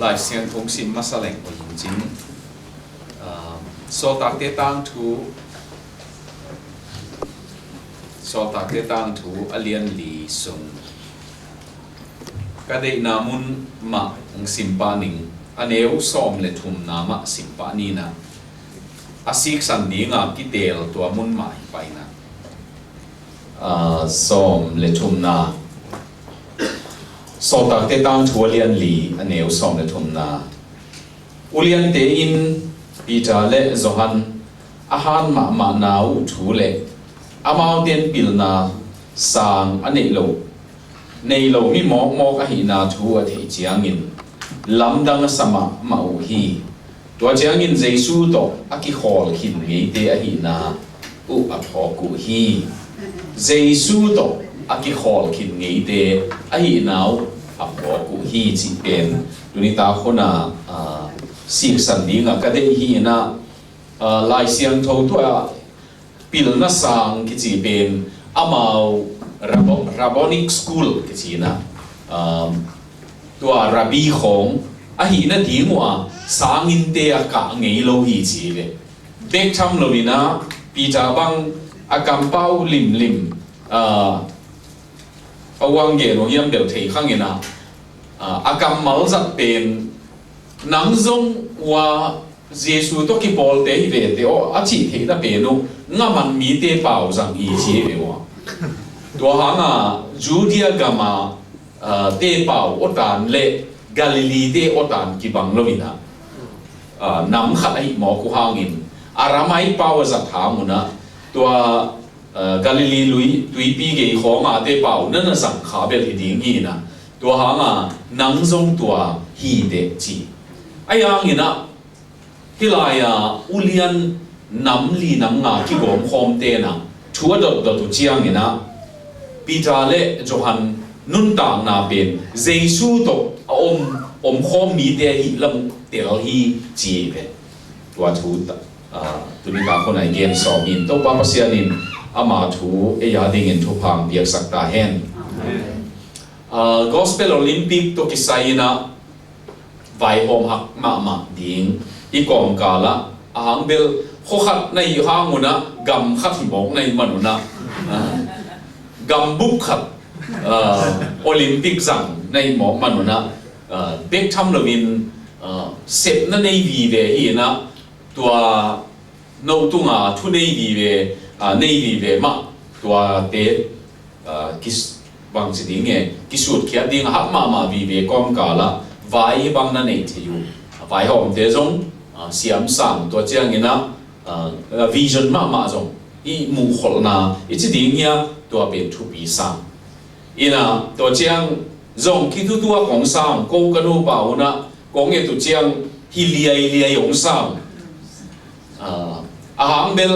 lại xem thông tin masaleng của hình chính so tác tế tăng thu alien li sung cái đây namun mà simpaning aneu som le thum nama simpani na asik sandi nga kitel tua mun mai paina som le thum na so tak te tang thu lian li aneu som le thum na ulian te in pita le zohan ahan ma nau thu le amau den pil na sang anei lo mi mo ka hi na thu a thei chiangin lamdang sama mau hi tua chiangin jesu to aki hol hin nge te a hi na u a thoku hi jesu to aki hol hin nge te a hi nau a thoku hi chi pen tunita khona sik san dinga ka de hi na lai siang tho to pil na sang ki chi pen amau rabbinic school ki chi na tua rabbi khong a hi na ti ngwa sangin te a ka ngei lo hi chi le bek tham lo na pita bang a kam pau lim awang ge no hiam del thei khang ina a kam mal zat pen nang zong wa jesu to ki pol te hi ve te o a chi thei na pe no ngaman mi te pau zang hi chi ve wa tua hanga Judea gama te pau otan le Galilee te otan ki bang lovina nam khat ai mo ku hangin aramai pau za thamuna tua Galilee lui tui pi ge khonga te pau nana sang kha bel hi ding hi na tua hanga nang zong tua hi te chi ayang ina hilaya ulian nam li nam nga ki gom khom te na thua dot tu chiang ina Peter le Johan nun tang na pen Jesu to om khom mi te hi lam tel hi chi ve tua thu tu ni ka khona gen so min to pa pasianin ama thu e ya ding in thu phang biak sak ta hen gospel olympic to kisaina vai hom hak ma ding I kom kala ahang bel kho khat nei hanguna gam khat mok nei manuna gam buk khat olympic zang nei mo manuna bek tham lovin sep na nei vi ve hi na tua no tunga thu nei vi ve nei vi ve ma tua te kis bang chi ding e kisut khia ding ha ma vi ve kom kala vai bang na nei thiu vai hom te zong siam sang tua chiang ina vision ma zong I mu khol na I chi ding ya tua pen thu pi sang ina tua chiang zong ki tu tua kong sang ko kanu pa una kong e tu chiang hi liai yong sang ahang bel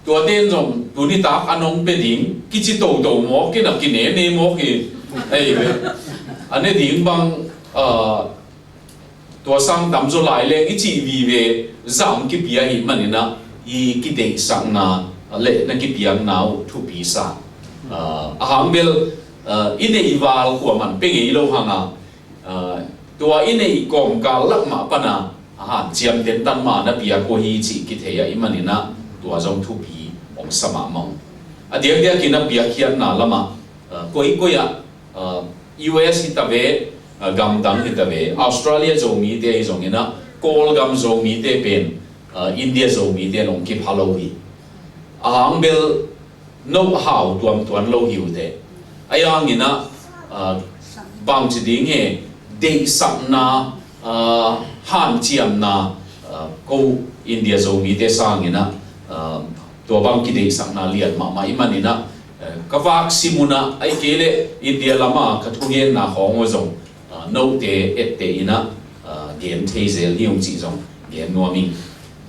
tua ten zong tu ni tak anong pe ding ki chi to mo ki na ki ne mo ki ai ane ding bang tua sang tam zo lai le I chi vi ve zam ki pia hi manina I ki de sang na le na ki piang nau thu pi sa ahang bel ine iwal ko man pe ngi lo hanga tua ine kom ka lak ma pana chiam den tan ma na pia ko hi chi ki theya I manina tua jong thu pi ong sama mong adiak dia kina pia khian na lama koi ya US hi ta ve gam dang hi ta ve Australia zo mi te zong ina kol gam zo mi te pen India zo mi te long ki phalo hi ahang bel no how tuan lo hiu te ayang ina bang chi ding he de sak na han chiam na ko India zo mi te sang ina tua bang ki de sak na lian ma imanina kawak simuna ai kele India lama ka thu hen na khong zong no te et te ina gen thei zel hiung chi zong gen no mi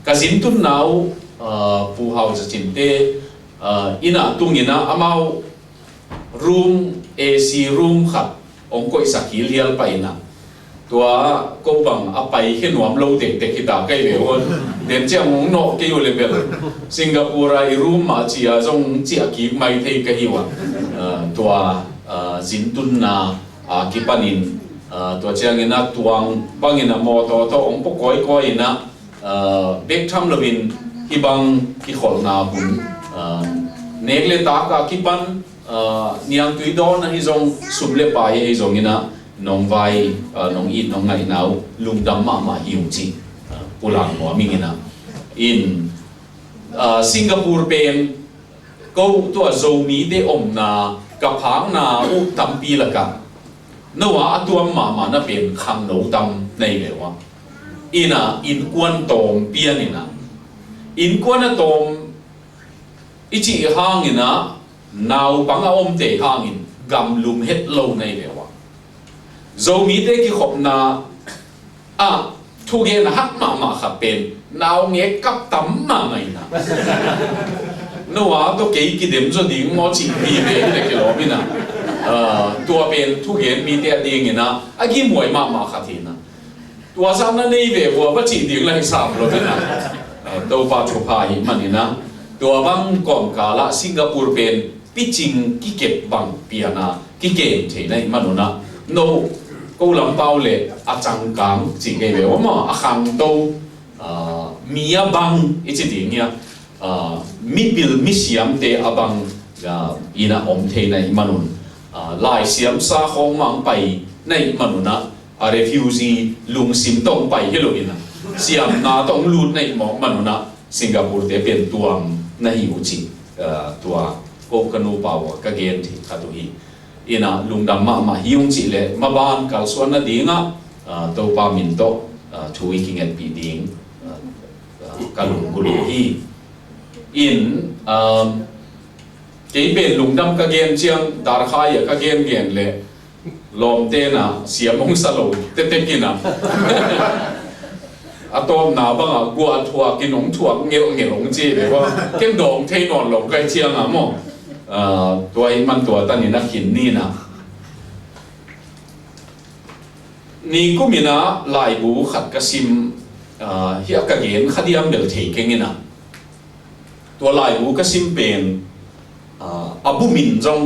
ka zin tun nau pu hau za chin te ina tung ina amau room AC room khat ong koi sa khil hial pa ina tua ko bang apai he nuam lo te te kita kai le hon den chang ong no ke yo level Singapore ai room ma chia zong chia ki mai thei ka hiwa tua zin tun na ki panin tua chiang ina tuang bangina mo to ong po koi ina bek tham lovin ibang ki khol na bun negle ta ka ki pan niang tui don na hi zong sumle pa hi zong ina nong vai nong it nong ngai nau lung dam ma hiu chi pulang mo mingina in Singapore pen câu tua dầu mì để na gặp hàng na u tam pi là cả nó à tuam mà nó pen khang nấu tam này vậy wa in quan tom pian ina in quan tom ichi hang ina nào bằng te hang in gam lum hết lâu này vậy wa dầu mì để cái khop na thu gen hắc mà khap pen nào nghe cấp tắm mà này na nó à tôi kể cái điểm cho điểm ngõ chỉ đi về cái lỗ bên à tua bên thu hiện mi tiệt đi nghe na cái mồi mà khát thì na tua sao nó này về vừa bắt chỉ điểm lại sao rồi bên à đâu vào chụp hai mà na tua bang còn cả là Singapore bên pitching cái kẹp bằng piana cái kẹp thế này mà nó na câu làm bao lệ chẳng cám chỉ cái về mà hàng đâu mía bang ít gì nhá mi bil mi siam te abang ina om the nai manun lai siam sa khong mang pai nai manuna refugee lung sim tong pai helo ina siam na tong lut nai mo manuna Singapore te pen tuam na hi uchi tua ko kanu pawa ka gen thi khatu hi ina lungdam ma hiung chi le ma ban kal suan na dinga to pa min to thui king at pi ding kalung gulu hi in cái bên lùng đâm các gen chiang dar khai ở các gen lệ lom tên à xiêm mông sa lô tê kia na atom nào bằng à qua thua cái nông thua nghe nông chi để qua cái đồng thay nón lồng cái chiang à mò tuổi man tuổi ta nhìn nó hình ni na ni cũng mình à lại bù khát cái sim hiện các gen khát diam đều thấy cái naตัวลายหูก็ซิมเป็นบุมินจง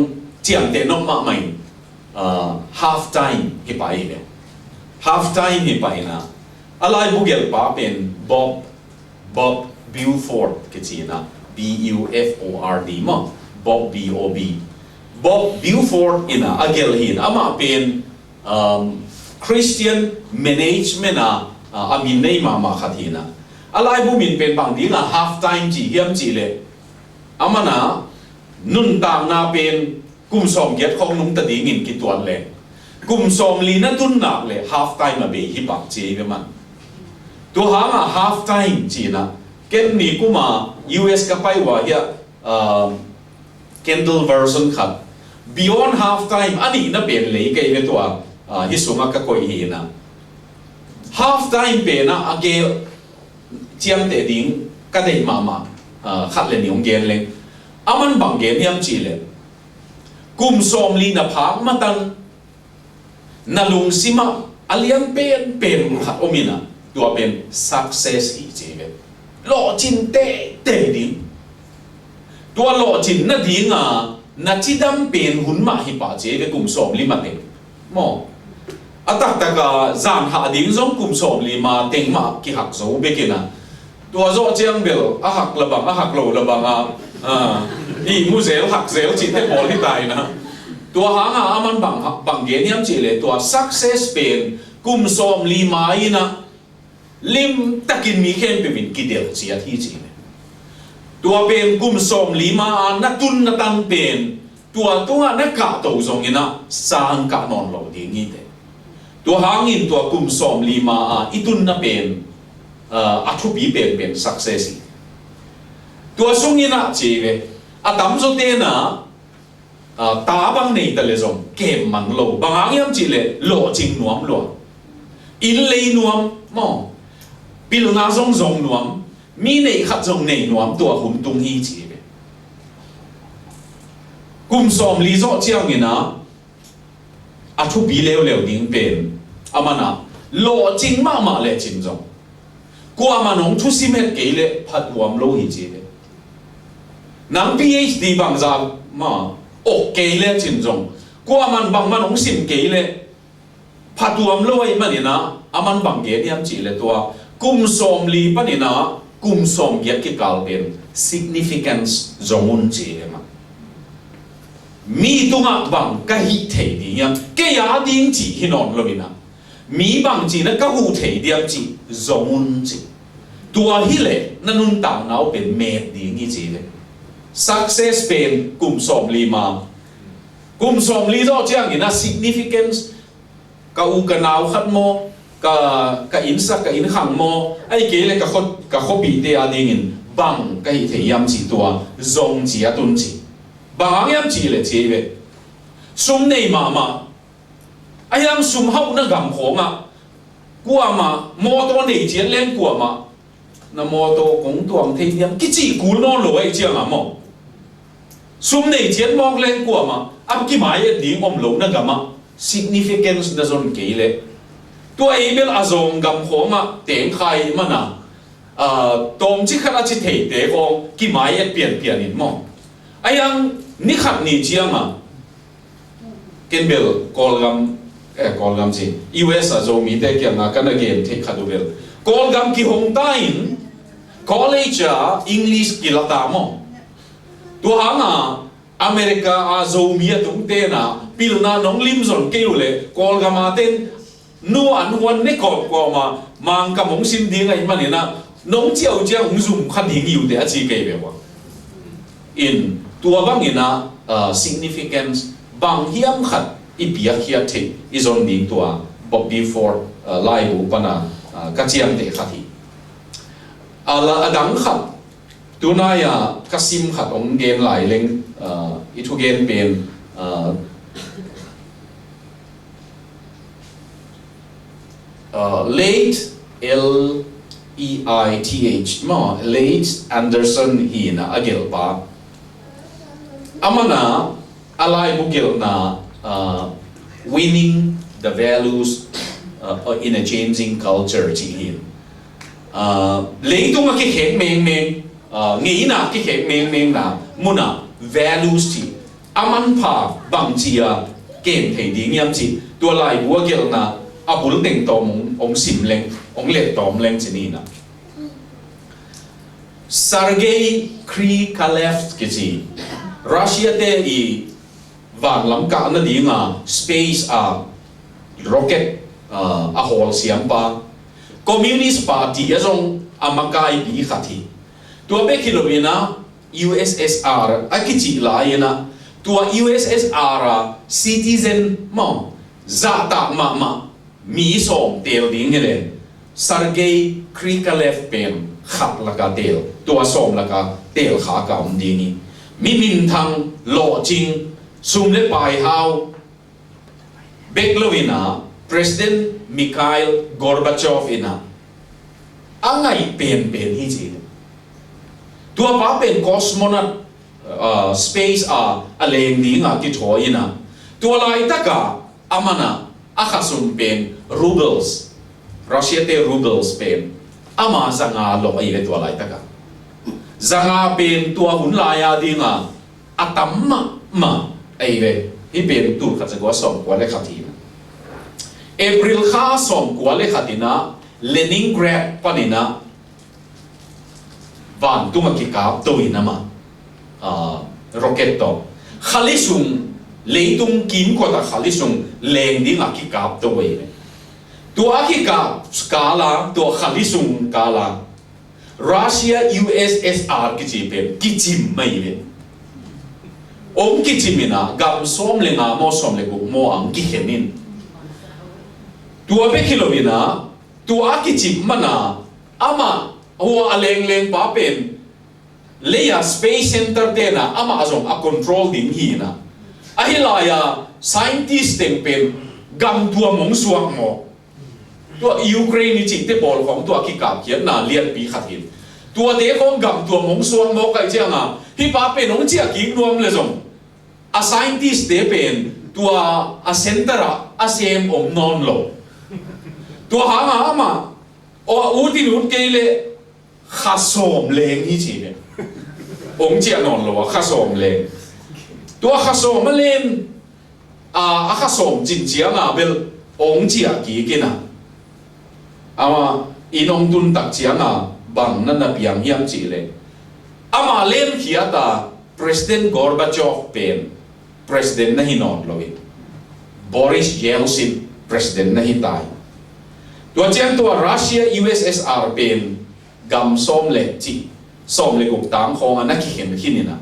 เจียงเตนอมมาใหม่ half time ที่ไปเนี่ย half time ที่ไปนะอะไรบุกเกลป้าเป็น Bob Buford ก็จีนะ Buford มั้ง Bob Buford อินะอาเกลหินอามาเป็น Christian management อามินในมาขัดหินะอะไรบุมินเป็นบางทีนะ half time จีเฮียมจีเลยอามานะนุ่นต่างนาเป็นกุมสอมเกียรของนุ่งตะดีงินกิตัวเลยกุมสอมลีนั่นตุนหนักเลย half time มาเบฮิบักจีเป็นมันตัวหางอ่ะ half time จีนะเก็บนี่กูมา US ก็ไปว่าเฮียKindle version ครับ beyond half time อันนี้น่ะเป็นเลยก็เป็นตัวฮิสุมาก็คอยเห็นนะ half time เป็นนะอาเกลเจียมเตดิ้งก็ได้มาขัดเลยนิยมเกณฑ์เลยอามันบางเกณฑ์ยังจีเลยกุมสอมลีน่ะพักมาตันนาลุงซิมาอาเลียนเป็นขัดอมินะตัวเป็น success อีจีเป็นหล่อจินเตดิ้งตัวหล่อจินน่ะดิ้งน่ะจีดำเป็นหุ่นมาฮิปาเจเป็นกุมสอมลีมาเต็งมอตักกะจานหาดิ้งจงกุมสอมลีมาเต็งมากี่หักโซ่เบกินะตัวโจเจียงเบลหักระบังหักโลระบังอีมูเซลหักเซลจิตเตบอลที่ตายนะตัวหางมันบางเกียรติจีเลยตัว success เป็นกุมสอมลีมาอีนะลิมตะกินมีเข้มเป็นกิเดียวเสียที่จีเลยตัวเป็นกุมสอมลีมานักตุนนักตันเป็นตัวนักกะตัวทรงนี้นะสร้างกะนอนหล่อดีงี้เดตัวหางอินตัวกุมสอมลีมาอีตุนนักเป็นอัทุบีเป็น success ตัวทรงนี้นะจีเลยตั้มโจเตนะตาบังในแต่ละทรงเก็บมังโลบางอย่างจีเลยโลจริงนวมโลอินเลยนวมมอปิลนาทรงนวมมีในขัดทรงในนวมตัวหุ่นตุงฮีจีเลยกุมสอมลีโจเจียงนี่นะอัทุบีเลวดิ้งเป็นอามานะโลจริงมาเลยจริงจงกูอามาน้องทุสิเมตเกเลยพัดรวมโลหิจีเลยนัง PhD บางจากมาโอเคเลยจริงจงกูอามันบางมาน้องสิมเกเลย phatuam loi manina aman bangge niam chi le tua kum som li panina kum som giat ki kalpen significance zongun chi ema mi tunga bang ka hi thei di yam ke ya ding chi hinon lovina mi bang chi na ka hu thei diam chi zongun chi tua hi le nanun tang nau pen me di ngi chi le success pen kum som li ma kum som li do chiang ina significance ka u ka nau khat mo ka in sa ka in khang mo ai ke le ka kho bi te a ding in bang ka hi thei yam chi tua zong chi atun chi bang yam chi le chi ve sum nei ma ma ayam sum hau na gam kho nga kwa ma mo to nei chian len kwa ma na mo to kong tuang thei yam ki chi ku no lo ai chiang a mo sum nei chian mong len kwa ma am ki mai ding om lo na gama significance na zon ke le tua email azong gam kho nga teng khai ma na tom chi khana chi thei te kong ki mai pian pian in mo ayang ni khat ni chiang a kenbel kolgam chi US azo mi te kya nga kana game thei khadu bel kolgam ki hong tain college English ki lata mo tu hanga America azo mi atung te na pilna nong lim zon ke le kolgam aten nu an wan ne ko ma mang ka mong sim ding ai manina nong chiao chiang ung zum khan ding yu te a chi ke be wa in tua bangina significance bang hiam khat ipia khia the is on ding tua before lai bu pana ka chiam te khati ala adang khat tunaya kasim khat ong gen lai leng itu gen pen late Leith mo Leith Anderson hina agel pa amana alai bugil na winning the values in a changing culture chi hin leitung ki khek meng ngi na ki khek meng na muna values chi aman pha bang chia ken thei ding yam chi tua lai bugil na abul teng tom ong sim leng ong le tom leng chi ni na Sergei Krikalev ki chi Russia te I van lam ka na di nga space rocket a hol siam pa Communist Party azong amakai bi khati tua be kilomina USSR akichi la yana tua USSR citizen mo zata ma mi som tel ding le Sergei Krikalev pen khat la ka tel tua som la ka tel kha ka um dingi mi min thang lo ching sum le pai hao Beklovina President Mikhail Gorbachev ina angai pen hi chi tua pa pen cosmonaut space aleng ni nga ki thoi ina tua lai taka amana akhasum pen rubles Russia te rubles pen ama zanga lo ai le tua lai taka zanga pen tua hun la ya dinga atamma ma ai ve hi pen tu kha chagwa som kwa le khatina April kha som kwa le khatina Leningrad panina van tu ma ki ka to ina ma rocket to khalisung leitung kim ko ta khalisung leng ding a ki ka to we tu a ki ka skala to khalisung kala Russia USSR ki chi pe ki chim mai le om ki chimina gam som le nga mo som le ku mo ang ki henin tu a be kilomina tu a ki chim mana ama ho aleng leng pa pen leya space center te na ama azong a control ding hi na a hilaya scientist teng pen gam tua mong suak mo tua Ukraine chi te bol khong tua ki kap hian na lian pi khatin tua te khong gam tua mong suak mo kai chianga hi pa pen ong chia ki nuam le zong a scientist te pen tua a center a sem om non lo tua hanga ama o utin un keile khasom leng hi chi ne ong chia non lo khasom leng tua khasom len a khasom jin chianga bel ong chia ki kina ama inong tun tak chianga bang na piang hiam chi le ama len khiata President Gorbachev pen President na hinon loin Boris Yeltsin President na hitai tua chiang tua Russia USSR pen gam som le chi som le guk tang khong na ki hen hinina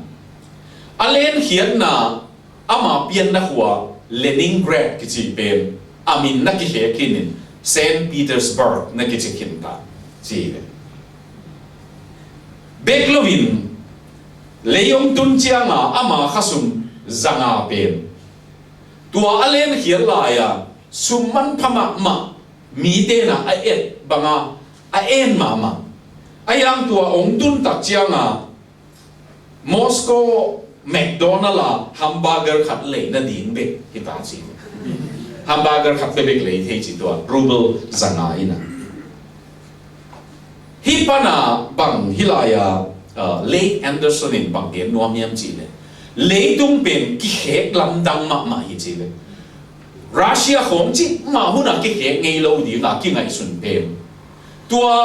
alen hiat na ama pian na huwa Leningrad ki chi pen amin na ki he kinin Saint Petersburg na ki chi kin ta chi le Beklovin Leyong tun chianga ama khasum zanga pen tua alen hiat la ya summan phama ma mi te na a et banga a en mama ayang tua ong tun tak chianga Moscow McDonald la hamburger khat le na ding be hita chi hamburger khat be le the chi tua ruble zanga ina hipana bang hilaya Lake Anderson in bang gen nuam yam chi le le tung pen ki hek lam dang ma ma hi chi le Russia khom chi ma huna ki hek ngei lo di nga ki ngai sun pen tua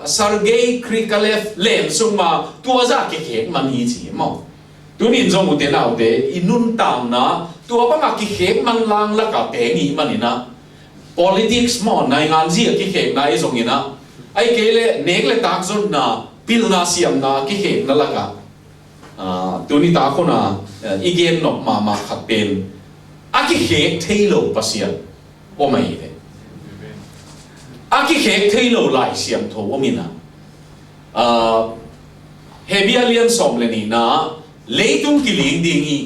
Sergei Krikalev len sung ma tua za ki hek man hi chi mo tu nin zong u te nau te inun tang na tua ba ki hek man lang la ka te ngi manina politics mo nai ngan ji ki hek nai zong ina ai kele nek le tak zon na pil na siam na ki hek na la ka tu ni ta khona igen nok ma ma khat pen a ki hek thailo pasian o mai de a ki hek thailo lai siam tho o mina hebialian som le ni na leitung ki ling ding hi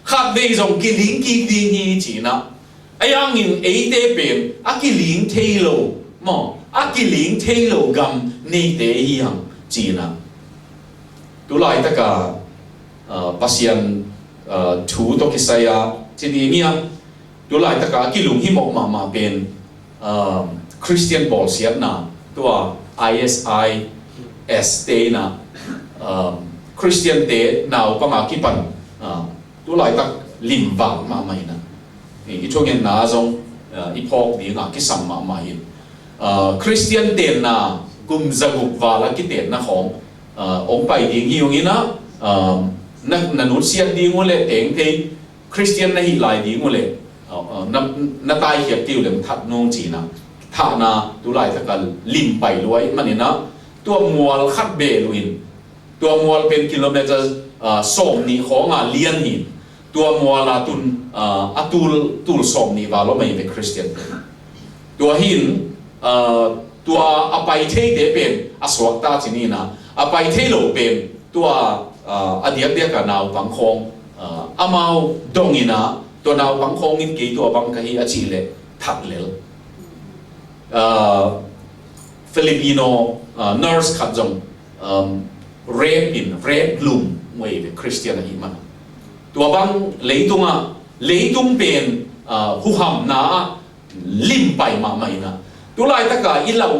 khat ve zong ki ling ki ding hi chi na ayang in ei te pen a ki ling thailo mo a ki ling thailo gam nei te hi hang chi na tu lai ta ka pasian thu to ki saya chi ni nia tu lai ta ka ki lung hi mok ma ma pen Christian bol siat na tua ISI S te na Christian te nào pa ma ki pan tu lai tak lim wang ma mai na i chogen na zong i phok di nga ki sam ma ma hin Christian te na kum zaguk wala ki te na khom ong pai ding hi yong ina na nu siat ding ole teng te Christian na hi lai ding ole na tai hiap tiu lem that nong chi na tha na tu lai takal lim pai loi manina tua mual khat be luin tua mual pen kilometer som ni khonga lian hin tua mual la tun atul som ni walo mai be Christian tua hin tua apai the te pen aswak ta chini na apai the lo pen tua adiak dia ka naw pang khong amau dongina tua naw pang khong in ke tua bang ka hi a chi le that lel Filipino nurse khat jong red bloom way the Christian hi man tua bang leitung pen hu ham na lim pai ma mai na tu lai ta ka ilau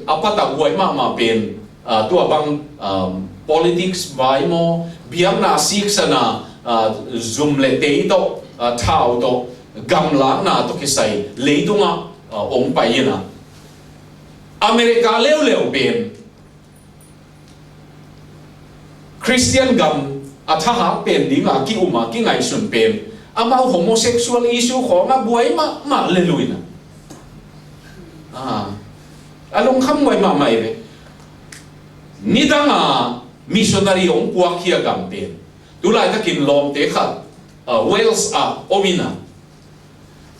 apata wai ma pen tua bang politics vai mo biang na sik sana zoom le te to thao to gam lang na to ki sai leitunga ong pai na America leo pen Christian gam athaha pen dinga ki uma ki ngai sun pen amau homosexual issue khonga buai ma le luina along kham wai ma mai ve nidanga missionary ong puak hia gam pen tulai takin lom te khat Wales omina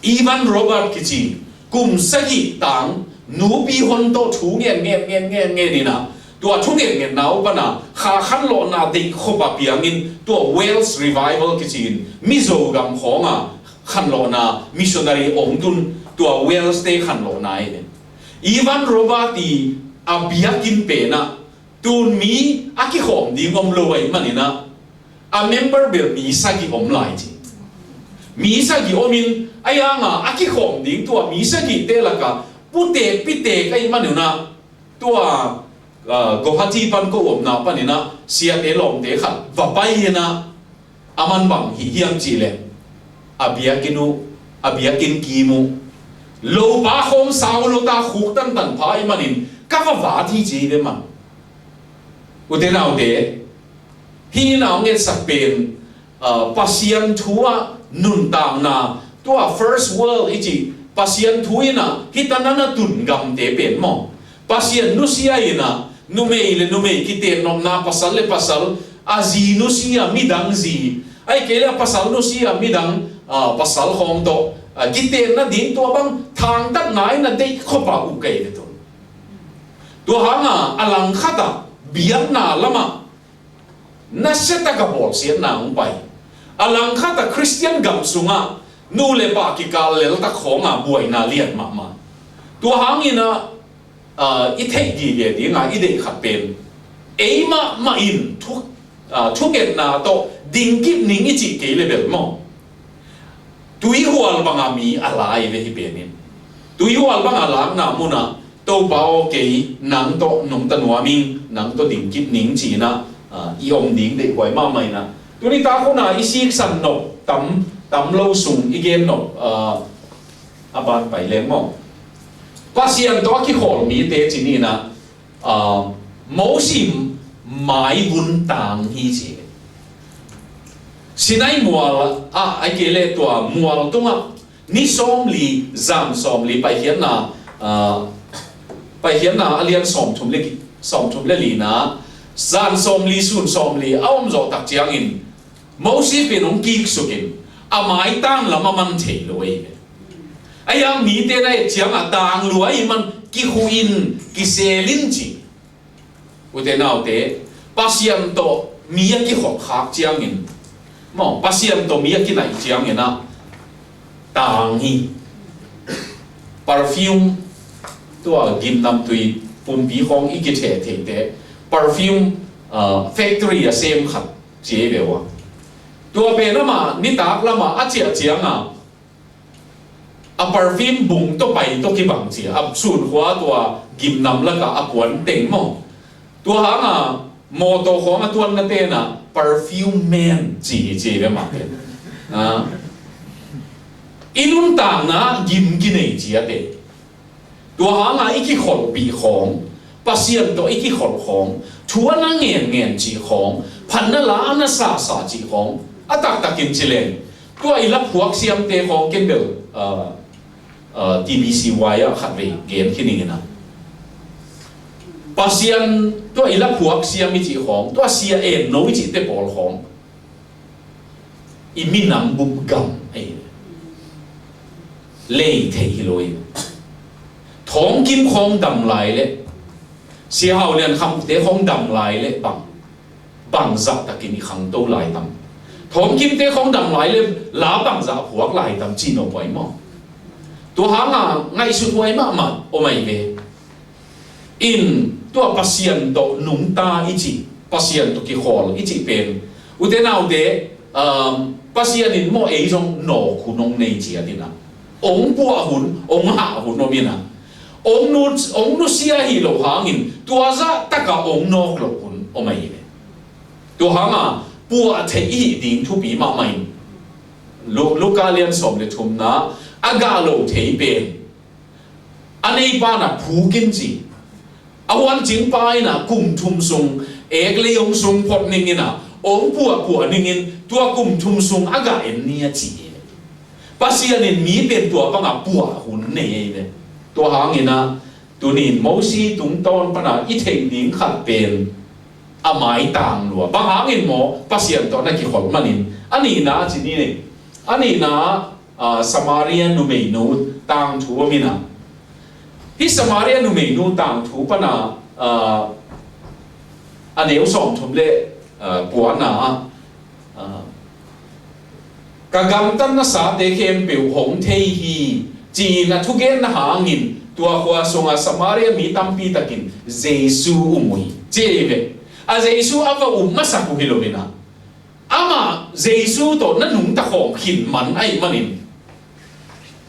Ivan Robert kichi kum sagi tang nu pi hon to thu nge ni na tua thu nge nau pa na kha khan lo na de khopa piangin tua Wales revival kichin mizo gam khonga khan lo na missionary ong tun tua Wales te khan lo na ine Ivan Robati abiakin pe na tun mi aki khom di ngom lo ai manina a member ber mi sagi om lai chi mi sagi omin ayanga aki khom ding tua mi sagi te la ka pute pite kai manuna tua gohati pan ko om na panina sia te lom te khat va pai na aman bang hi hiam chi le abiakin kimu lâu ba hôm sau lâu ta khúc tan tan phá manin các vả thi gì đấy mà u thế nào thế hi nào nghe sắc bền pasien thua nun tang na tua first world ichi pasien thuina hitanana tun gam te pen mo pasien nusia ina nume kite nom na pasal le pasal azi nusia midang zi ai kele pasal nusia midang pasal hong to kite na din to bang thang tak nai na dei khopa u kai de to to hanga alang khata biang na lama na seta ka bol sian na ung pai alang khata Christian gam sunga nu le pa ki kal le ta khonga buai na lian ma to hangina i thei gi le di nga i de khat pen eima ma in thu get na to ding kip ning i chi ke le bel mo tui hual banga mi alai ve hi penin tui hual banga lang na muna to bao ke nang to nong ta nuaming nang to ding kip ning chi na i om ding de kwai ma mai na tu ni ta ko na i sik san no tam lâu sung igen no aban pai leng mo pasien to ki hol mi te chi ni na mo sim mai bun tang hi chi sinai mual ai ke le to mual tunga ni som li zam som li pai hian na alian som thum le li na zan som li sun som li aom zo tak chiang in mo si pinong ki sukin amai tang lama man thei loi ayang mi te dai chiang tang loi man ki huin ki selin chi ute nau te pasien to mi ki hok khak chiang in mo pasien to mi ki nai chiang ina tang hi perfume to gim nam tui pum bi hong i ki the te perfume factory a same khat che bewa tua pe lama ni tak lama a chia chiang a perfume bung to pai to ki bang chi a sun hua tua gim nam la ka a puan teng mo tua hanga mo to khong a tuan na te na perfume man chi be ma te inun tang na gim ki nei chi a te tua hanga iki khol pi khong pasien to iki khol khong thua na ngen chi khong phan na la na sa chi khong atak takin chilen tua ilap huak siam te khong ken bel TBC waya khat ve gen khini na pasien tua ilap huak siam mi chi khong tua sia en no chi te pol khong iminam bum gam ai lei thei hiloi thong kim khong dam lai le sia hau lian kham te khong dam lai le bang za takin i khang to lai tam thong kim te khong dam lai le la bang za huak lai tam chi no poi mo tu hanga ngai su poi ma o mai ve in tu pasien to nung ta ichi pasien to ki hol ichi pen u te nau de pasien in mo e jong no khu nong nei chi adina ong pu hun ong ha hun no mina ong nu sia hi lo hangin tua za taka ong no lo hun o mai ve tu hanga pu a the i ding thu bi ma mai lo ka lian som le thum na aga lo thei pen anei pa na phu kin chi awan jing pai na kum thum sung ek le yong sung phot ning ina ong pu ningin tua kum thum sung aga en nia chi pasien in mi pen tua pa nga pu hun nei ve tua hangina tunin mosi tung ton pana i thei ding khat pen amai tang lua ba hangin mo pasien to na ki hol manin ani na chi ni ne ani na Samaria nu mei nu tang thu mina hi Samaria nu mei nu tang thu pana aneu som thum le puan na ka gam tan na sa te khem peu hong thei hi chi na thu gen na hangin tua khwa songa Samaria mi tampi takin Jesu umui cheve a Jesu ava masa ku hilomina ama Jesu to na nung ta khom khin man ai manin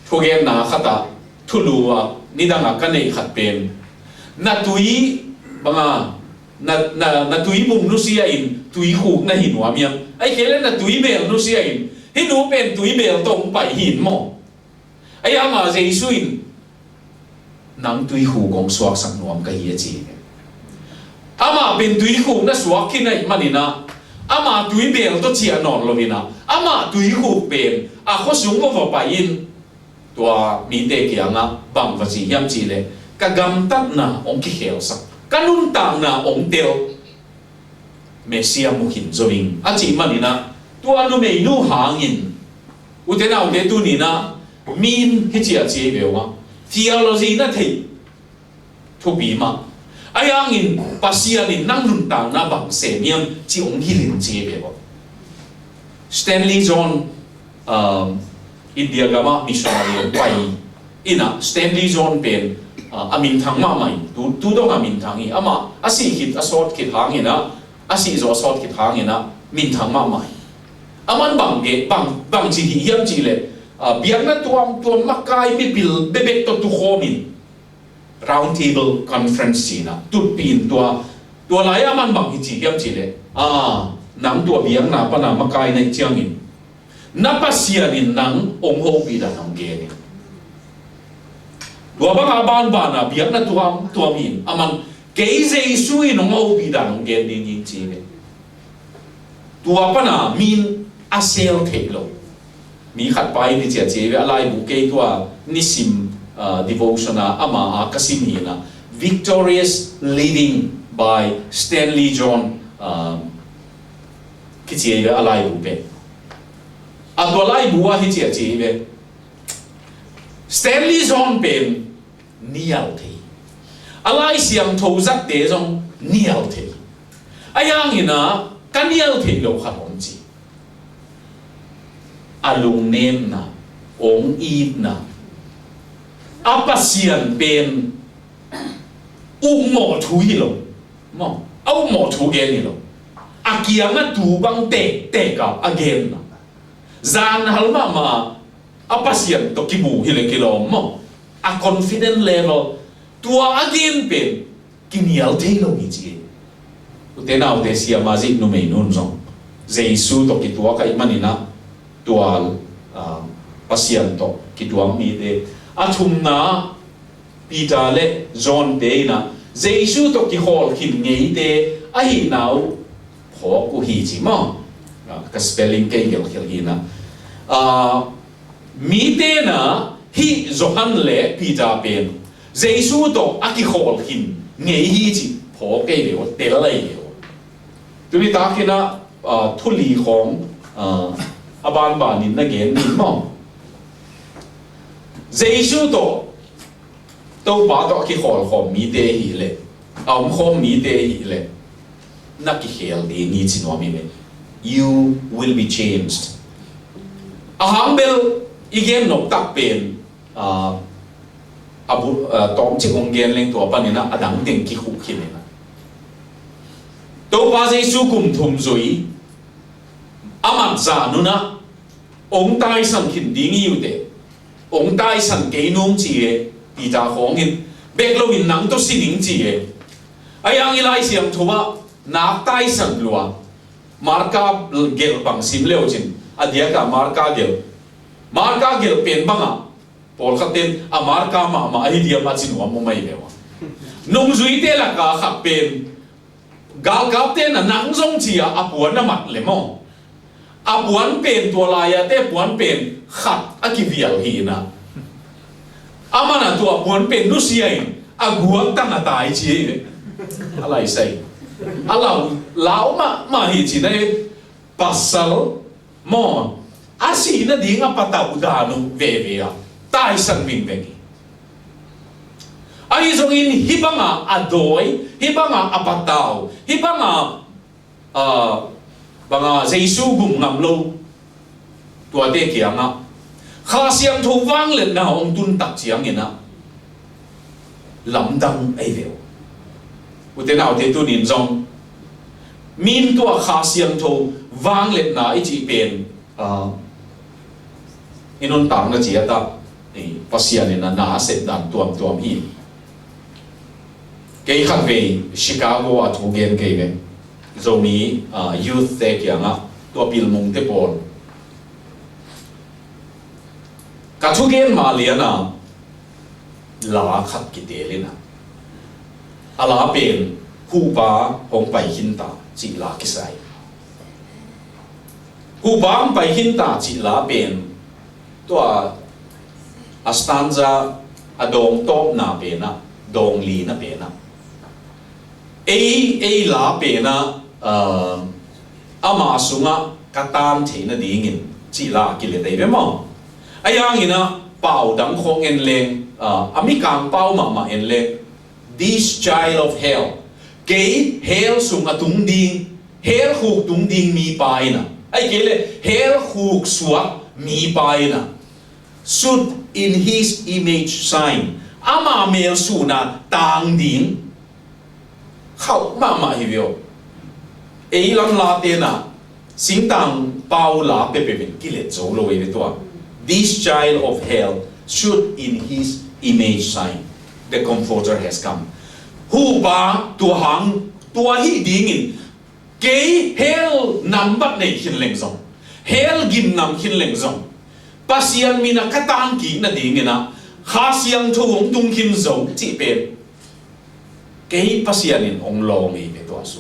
thu gen na khata thulua nidanga kanei khat pen na tui banga na tui bung nu sia in tui khu na hinwa miam ai kele na tui bel nu sia in hinu pen tui bel tong pai hin mo ai ama Jesuin nang tui hu gong suak sak nuam ka hi chi ama ben tui hu na suak kinai manina ama tui bel to chi anon lovina ama tui hu ben a kho sung vo pa in tua mi te kianga bang va chi hiam chi le ka gam tat na ong ki hel sak kanun tang na ong tel Mesia mungkin zoing aci manina tua nu mei nu hangin utena ude tu nina min hici aci bewa theology na thei thu bi ma ayangin pasianin nang nun tang na bang se miam chi ong hilin chi bewa Stanley John India gama missionary pai ina Stanley John pen amin thang ma mai tu dong amin thangi ama asi hit asort kit hangina asi zo sort kit hangina min thang ma mai aman bang chi hi hiam chi le biang na tuam makai mi bil bebek to tu khomin round table conference chi na tut pin tua lai aman bang hi chi hiam chi le nang tua biang na pa na makai na chiangin na pasianin nang ong ho pi da nang ge ni tua bang na biang na tuam hin aman cái dây suy nó ngâu bị đàn gen đi nhìn chi này tua pa na min asel thế lo mi khát pai đi chia chia với alai bu cái tua nisim devotion ama kasim hi na victorious living by Stanley John cái chia với alai bu pe tua alai bu hi chia chia với Stanley John pen nial thế alai siam thâu giác tế trong nial thế ayang ina kan nial thế lo khat om chi alung nem na ong id na apasian pen mo thu hi lo mo au mo thu gen hi lo akianga tu bang te ka again na zan halma ma apasian to kibu hi le kilo mo a confident level tua again pen kinial thế lo ni chi te nào te sia ma zi nu mei nun zong Jesu to ki tua kai manina tua pasian to ki tua mi de athum na Peter le John de na Jesu to ki hol hin ngei de a hi nau pho ku hi chi mo ka spelling ke gel khel hi na mi te na hi Johan le Peter pen Jesu to aki hol hin ngei hi chi pho ke le te la le tu ni ta kina thu li khong aban ba nin na gen ni mo Jesu to ba to ki hol khom mi te hi le khom mi te hi le na ki hel de ni chi no mi me you will be changed ahambel igen no tak pen abu tom chi ong gen leng to pa ni na adang ting ki khu khin na to ba Jesu kum thum zui amat za nu na ong tai san khin ding yu te ong tai san ke nung chi e pi ta khong in bek lo in nang to sining chi e ayang ilai siam thuwa na tai san lua marka gel bang sim leo chin adia ka marka gel pen banga pol khaten a marka ma ai dia ma chin wa mo mai lewa nung zui te la ka khap pen gal kap te na nang zong chi a puan na mat le mo a puan pen to la ya te puan pen khat a ki vial hi na amana to a puan pen nu si ai a guang tang a tai chi alai sai alau lau ma hi chi na pasal mo asi na ding a patau da nu ve a tai san min ve ki ai zong in hibanga adoi hibanga apatau hibanga banga Jesu gum ngam lo tua te kianga kha siam thu wang le na ong tun tak chiang ina lam dang ai veo ute nào te tu nin zong min tua kha siam thu wang le na i chi pen inon tang na chi ata pasian ina na set dan tuam hi cái khác về Chicago à thu gen cái về rồi mi youth te kia ngã tua pil mong te pol cả thu gen mà liền à lá khát cái đề lên à lá bên hu ba hong bay hin ta chỉ lá cái sai hu ba hong bay hin ta chỉ lá bên tua stanza adong top na bên na dong li na bên na a lá bên na ama sunga katan thế na đi ngin chỉ là cái lệ đấy mà ai yang ina bảo đắng không en lên ami càng bảo mà en lên this child of hell cái hell sunga tung ding hell huk tung ding mi pai na ai cái lệ hell huk suak mi pai na should in his image sign ama mel suna tang ding khẩu mà hiểu ấy lắm là tiền à sinh tang bao lá bề bề cái lệ dấu lâu vậy đó this child of hell should in his image sign the comforter has come hu ba tua hang tua hi dingin cái hell nằm bắt này hin leng zong hell gim nam hin leng zong pasian mina katang ki na dingin na khasiang thu ong tung hin zong chi pen cái pasian in ong long ei be to asu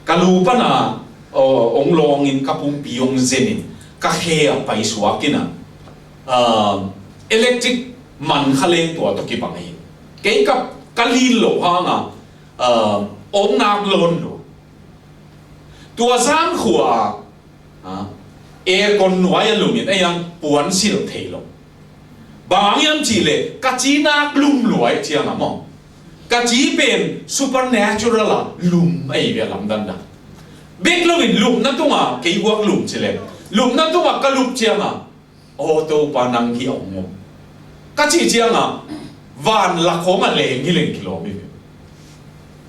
kalu pa na ong long in kapung piong zenin ka khe pai suakina electric man khaleng to to ki bangai ke ka kalin lo ha nga ong nak lon lo tua zam khua air con nuai lumin ayang puan sil thelo bang yam chi le ka chi nak lum luai chiang amo ka chi pen supernatural lum ai ve lam dan da big lovin lum na tunga ke wak lum chile lum na tunga ka lum chiang ô tô panang hi ong ka chi chiang van la khong a le ngi leng km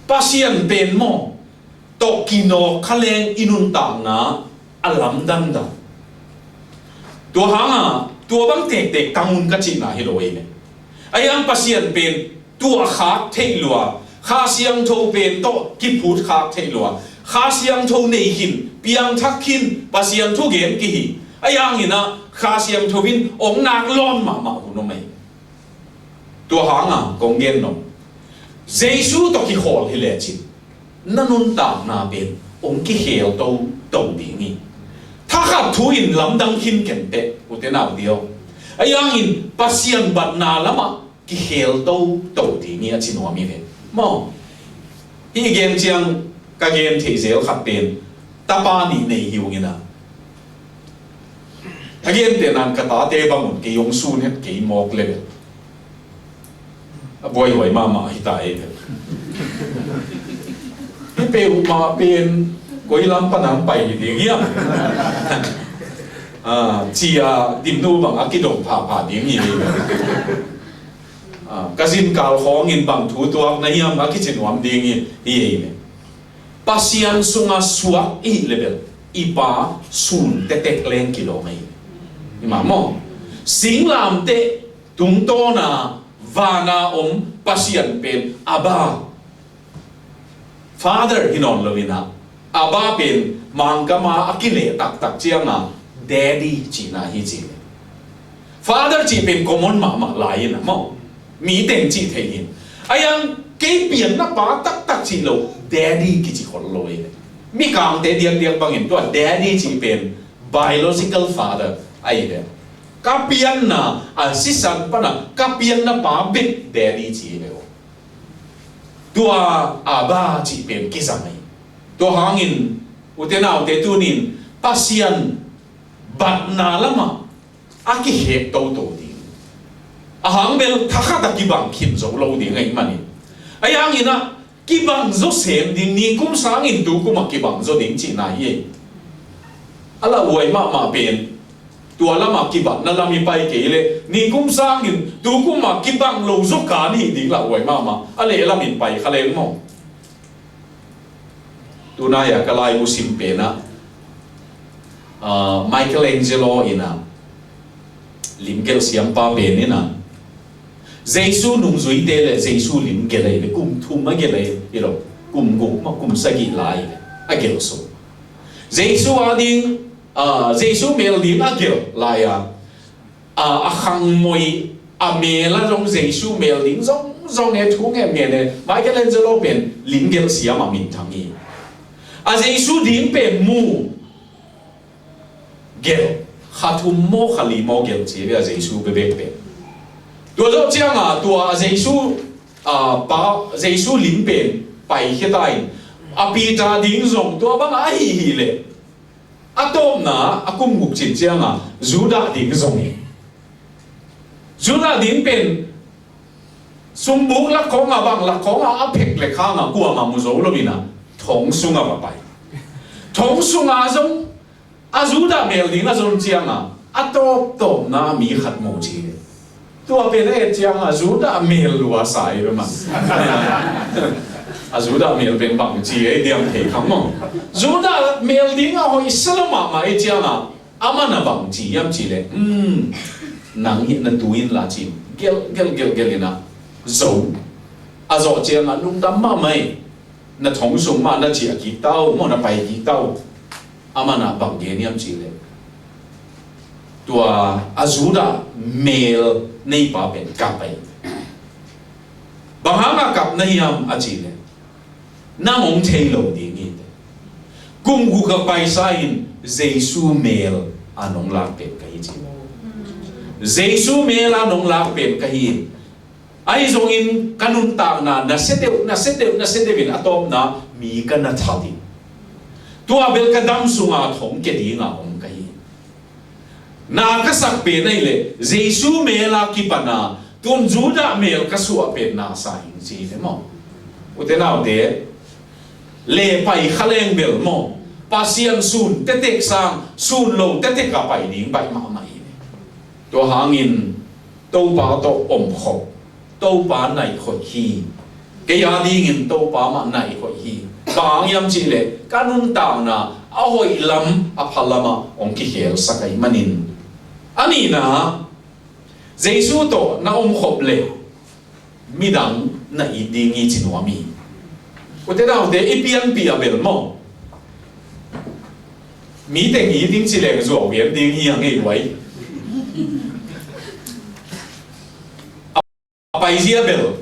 pasien pen mo to kino khaleng inun ta na alam dan da tua hanga tua bang tek tek kamun ka chi na hi lo e me ayang pasien pen tua khak thei lua kha siang tho pen to ki phut khak thei lua kha siang tho nei hin piang thak hin pasiang tho gen ki hi ayang ina kha siang tho bin ong nak lon ma hu no mai tua hanga kong gen no jesu to ki khol hi le chin nanun ta na pen ong ki hel to ding ni tha kha thu in lam dang hin ken te u te naw dio ayang in pasian bat na lama ki hel to ding ni a chin wa mi ve mo hi gen chiang ka gen thei zel khat pen ta pa ni nei hiu ngi na again te nan ka ta te bangun ki yong sun het ki mok le boy boy mama hi ta e pe u ma pen koi lam pa nang pai ding ya chia dim nu bang akidong pha ding ni kazin kal khong in bang thu tuak na hiam akichin wam ding hi ne pasian sunga suak i level ipa sun te tek leng kilo mai ima mo sing lam te tung to na vana pasian pen aba father hinon lovina aba pen mangkama akile tak chiang na daddy china hi chi father chi pen common mama lai na mo mi teng chi thei hin ayang ke pian na pa tak chi lo daddy ki chi khol loi mi kang te diang bangin to daddy chi pen biological father ai de ka pian na sisan pa na ka pian na pa bit daddy chi le tua aba chi pen ki samai to hangin utenau te tunin pasian bat na lama aki he to di ahang bel thakha da ki bang khim zo lo di ngai mani ayang ina ki bang zo sem ding ni kum sang in tu kum ki bang zo ding chi na ye ala wai ma pen tua lama ki bang na lami pai ke le ni kum sang in tu kum ki bang lo zo ka ni ding la wai ma ale lamin pai khaleng mo tunaya kalai musim pena Michelangelo ina limkel siam pa penina Jesu nung zui te le Jesu lim gele le kum thum ma gele ilo kum sagi lai agel so Jesu ading Jesu mel lim agel lai khang môi mẹ là trong Giêsu mẹ lính trong nghe thu nghe mẹ này Michelangelo bên lính gel xia mà mình thằng gì Giêsu lính bên mu gel khatu mo khali mo gel chỉ về Giêsu về bên tua đó chăng tua Giêsu ba Giêsu lính bên bài hiện tại Peter lính trong tua bang ai hi lệ atom na akum gục chỉ chăng Judah lính trong Judah lính bên sung buk la ko nga bang la ko nga apek le kha nga ku nga mu zo lo bina thong sung nga ba pai thong sung nga zong Judah mel ding na zong chiang atop top na mi khat mo chi tua pe le chiang Judah mel lua sai ba ma Judah mel ben bang chi e diam thei kham mo Judah mel ding hoi salama ma e chiang amana bang chi yam chi le nang hi na tuin la chi gel na dấu dọ chiang nung đam mà mày na thong sung mà na chỉ kỹ tao mà na bài kỹ tao mà na bằng cái niệm chỉ lệ tua Judah mel nei pa ben cặp ấy bằng hàng cặp nei am chỉ lệ na mong thấy lâu đi nghe cùng gu cái bài sain Giêsu mel anong lạc ben cái gì Giêsu mel anong lạc ben cái gì ai zong in kanun ta na sete bin atom na mi kan na thadi tua bel kadam sunga thong ke di nga om kai na ka sak pe nei le Jesu mela ki pana tun Judah mel ka su pe na sa in ji de mo utena de le pai khaleng bel mo pasian sun tetek sang sun lo tetek ka pai ding bai ma mai to hangin to ba to om khop tô bá này khỏi hi cái gia đình in tô bá mà này khỏi hi bang yam chỉ lệ kanun tao na ahoy lam aphalama ông ki hel sakai manin ani na Jesu to na khop le midang na idingi chinwami ko te dau de ipian pi abel mo mi teng iding chi le zo yen ding hi ang ei wai Paisia bel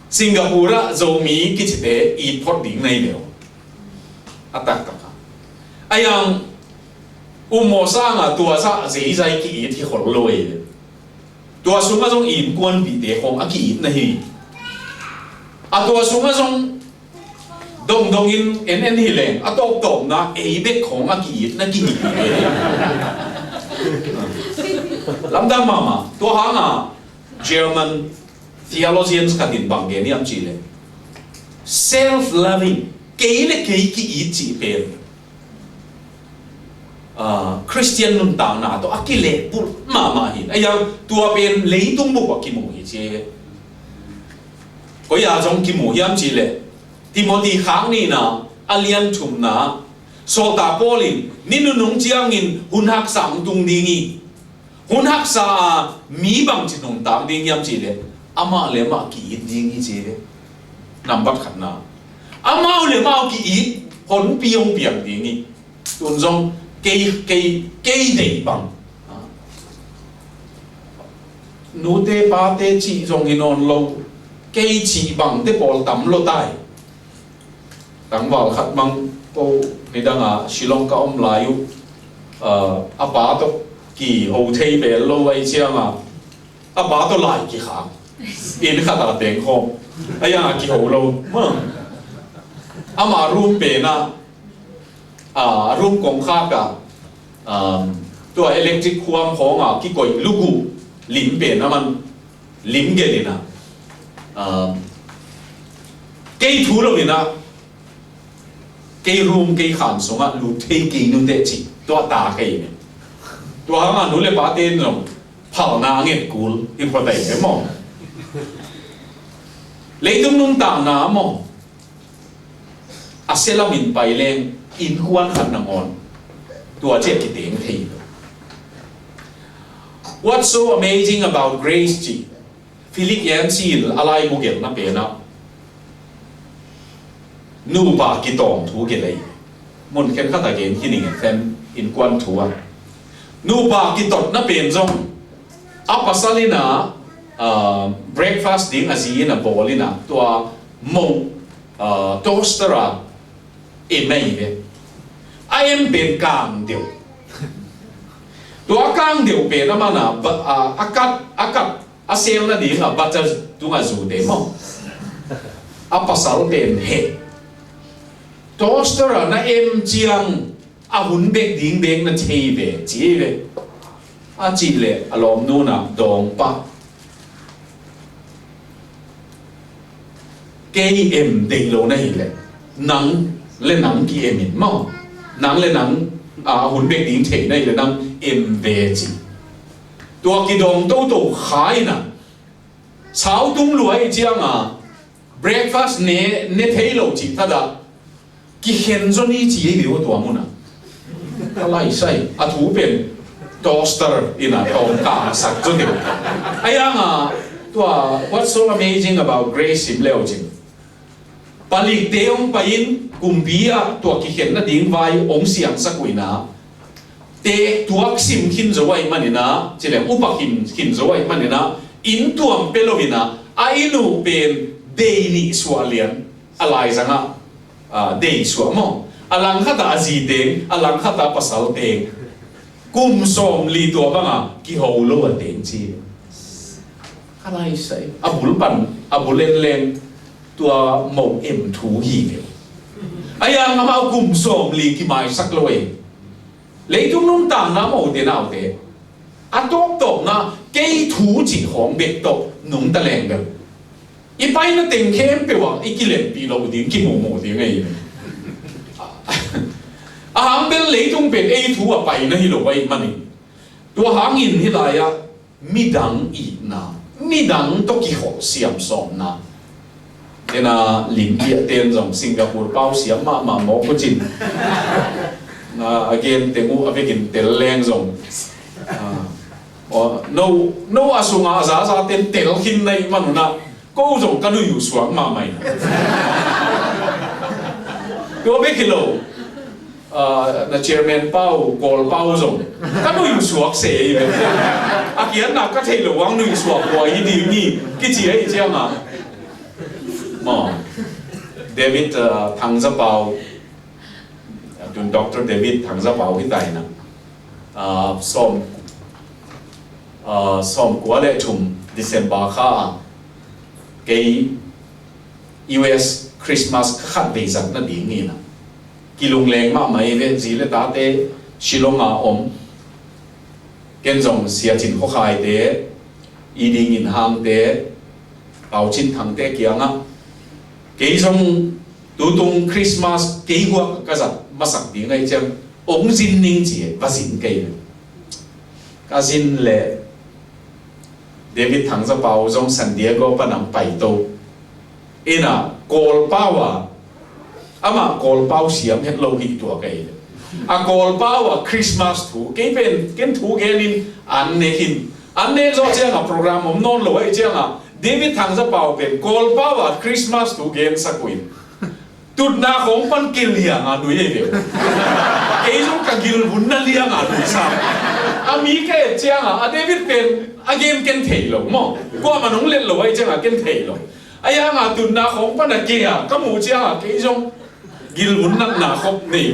Singapore zomi kichite i pot ding nei bel atak taka ayang umosa nga tua sa zai ki i thi khol loi tua sunga jong in kon bi te hong aki it na hi a tua sunga jong dong in hi leng atop top na e be khong aki it na ki Lamda mama, to hanga German theologians katin bangge ni am chile. Self-loving, keile keiki ichi pen. Christian nun tang na to akile pul mama hin. Ayang tua pen leitung bu wa kimo hi che. Ko ya jong kimo yam chile. Timothy khang ni na alian thum na so ta polin ninunung chiangin hunhak sang tung dingi. Hun hak sa mi bang chi nong tang ding yam chi le ama le ma ki ding hi che le number khat na ama le ma ki i hon piong piang ding ni tun jong ke dei bang nu te pa te chi jong in on lo ke chi bang te pol tam lo tai tang wal khat mang to ni danga Shillong ka om layu apa to kỳ hậu thế về lâu ấy chiang bà tôi lại kỳ khám in khát là tiếng không ai kỳ hậu lâu mà room về na room công khác cả tôi electric khoang khó kỳ gọi lugu lim về na man lim cái này na cây thú rồi na cây room cây khám xuống lụt thế kỳ nung tệ chỉ tôi ta cái này tua hang anu le ba ten rong phal na nget kul i pho dai me mo leitung nung ta na mo asela min pai leng in huan khan na ngon tua che ki teng thei what's so amazing about grace ji Philip yan sil alai mu gel na pe na nu ba ki tong thu ke lei mun khen kha ta gen hi ning fan in quan thua nu pa ki tot na pen zong apasalina breakfast ding azina bolina tua mo toastera emei ve ai pen kang deu tua kang deu pen amana akat asel na ding butter tunga zu de mo apasal pen he toastera na chiang hun bek ding bek na chei ve chi ve a chi le alom nu na dong pa cây em đầy lô này lệ nắng lên nắng kia em mau nắng lên nắng hồn bê tiếng thể này là nắng em về gì tua kỳ đồng đâu đâu khai nè cháo tung lúa chiang breakfast nè thấy lâu chỉ ta đã kỳ hiện cho ni chỉ biểu tua mu nè cái này sai thú bên toaster ina tong ka sak cho điều ai tua what's so amazing about grace im leo chim palik teong pain kumbia tua ki hen na ding vai ong siang sakuina te tuak sim hin zawai manina chile upak hin zawai manina in tuam pelovina ainu pen deini swalian alai zanga dei swamo alang khata azi deng alang khata pasal deng kum som li tua banga ki holo deng chi alai sai abul pan abulen len tua màu em thú hi về ai ang mau cùng som li ki mai sak loi lấy tung nung tang na màu tiền nào thế top top na cây thú chỉ hong bek top nung ta leng be i pai na ting khem pe wa i ki len pi lo ding ki mo ding ai hang bel lấy tung pen ai thú pai na hi lo wai mani tua hang in hi la ya midang i na midang to ki ho siam som na thế là lính địa tiền dòng Singapore bao xiêm mà mỏ có chín again tiếng u again tiền leng dòng no asunga giá tiền tiền hin này mà nó câu dòng cái nuôi xuống mà mày tôi biết kilo là chairman bao goal bao dòng cái nuôi xuống sẽ vậy again nào cái thầy lỗ nuôi xuống qua ý điều gì cái gì ấy chứ mà David thằng gia bảo Dr. David thằng gia bảo hiện tại nè som của lễ chum December kha cái US Christmas khát về giặc nó đi nghỉ nè kỳ lùng leng mà mấy về gì là ta té Shillong cái dòng xia chín khó khai té y đi nghìn hàng té bảo chín thằng té kia ngã cái dòng tu tung Christmas cái hoa cái gì mà sắc tiếng ấy chứ ông zin ninh chỉ và zin cái zin lệ David thằng gia bảo dòng San Diego và nằm bảy tô ina call power ama call power siam hết lâu hi tua cái call power Christmas thu cái bên cái thu cái nên anh ne do chứ là program ông non lâu ấy chứ là David thằng gia bảo bên call power Christmas thu game sa queen tụt na không pan kill liang nuôi ấy vậy cái giống cả kill vun na liang nuôi sao Mỹ cái chứ là David bên game cái thể lâu mà qua mà nông lên lâu ấy chứ là cái thể lâu ai tụt na không pan là kia cái mũ chứ là cái giống kill vun na không này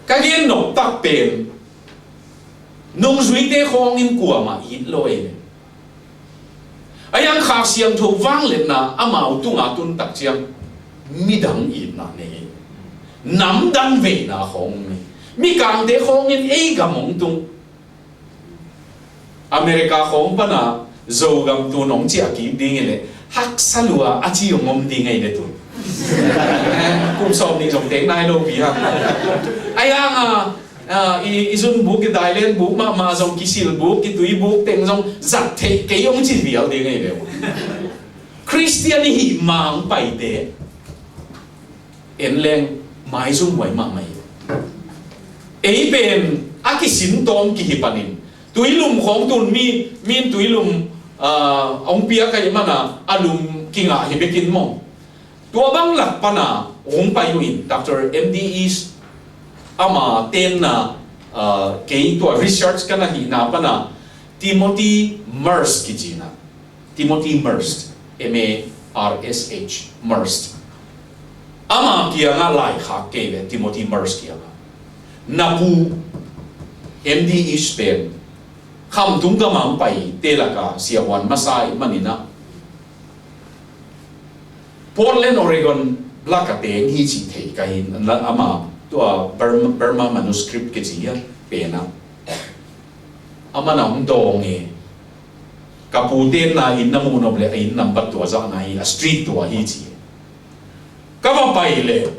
cái game nộp tắc bên nông duy tế không in của mà ít lôi ai khác xiang thu vang lên na amau tu ngã tun tắc chiang mi đắng ít na này nắm đắng về na không mi càng tế không in ai cả mong tung America không pa na dầu gam tu nong chia kỹ đi nghe lệ hắc salua achi yung ngom đi ngay đấy tu cũng xong đi giống tiếng này đâu bị hả ai izun book cái đại lên book mà giống cái sil book cái túi book tiếng giống giặt thế cái ông chỉ biểu đi ngay đấy Christianity mang bài thế en lên mai dung vậy mà mày ấy bên cái xin tom cái hipanin túi lùm không tuần min túi lùm ông bia cái mà na alum kinh à hibekin mong tua bang lạc pa na ong payuin Dr. MDEs ama ten na kay to research kana hi na pa na Timothy Merst kijina Timothy Merst Mersh Merst ama kia nga lai khak ke Timothy Merst kia napu MDE Spain kham tung ka mang pai telaka siawan masai manina Portland Oregon blaka teng hi chi thei kai ama to Burma manuscript ke chi ya pena ama na hong dong e kaputen na in na mo noble in number to za na hi a street to hi chi ka ba pai le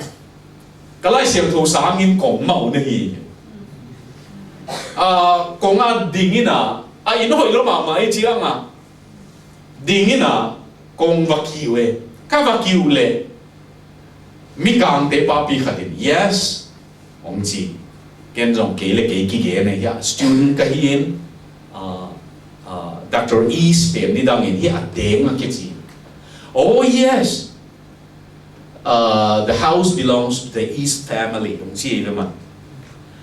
kalai siam tho sang in kong mau na hi kong a dingina a in hoi lo ma mai chi anga dingina kong vakiwe ka vakiule mi kang te pa pi khatin yes ong chi ken jong ke le ke ki ge ne ya student ka hien Dr. E Spain ni dang in ya deng a ki chi oh yes the house belongs to the East family ong chi le man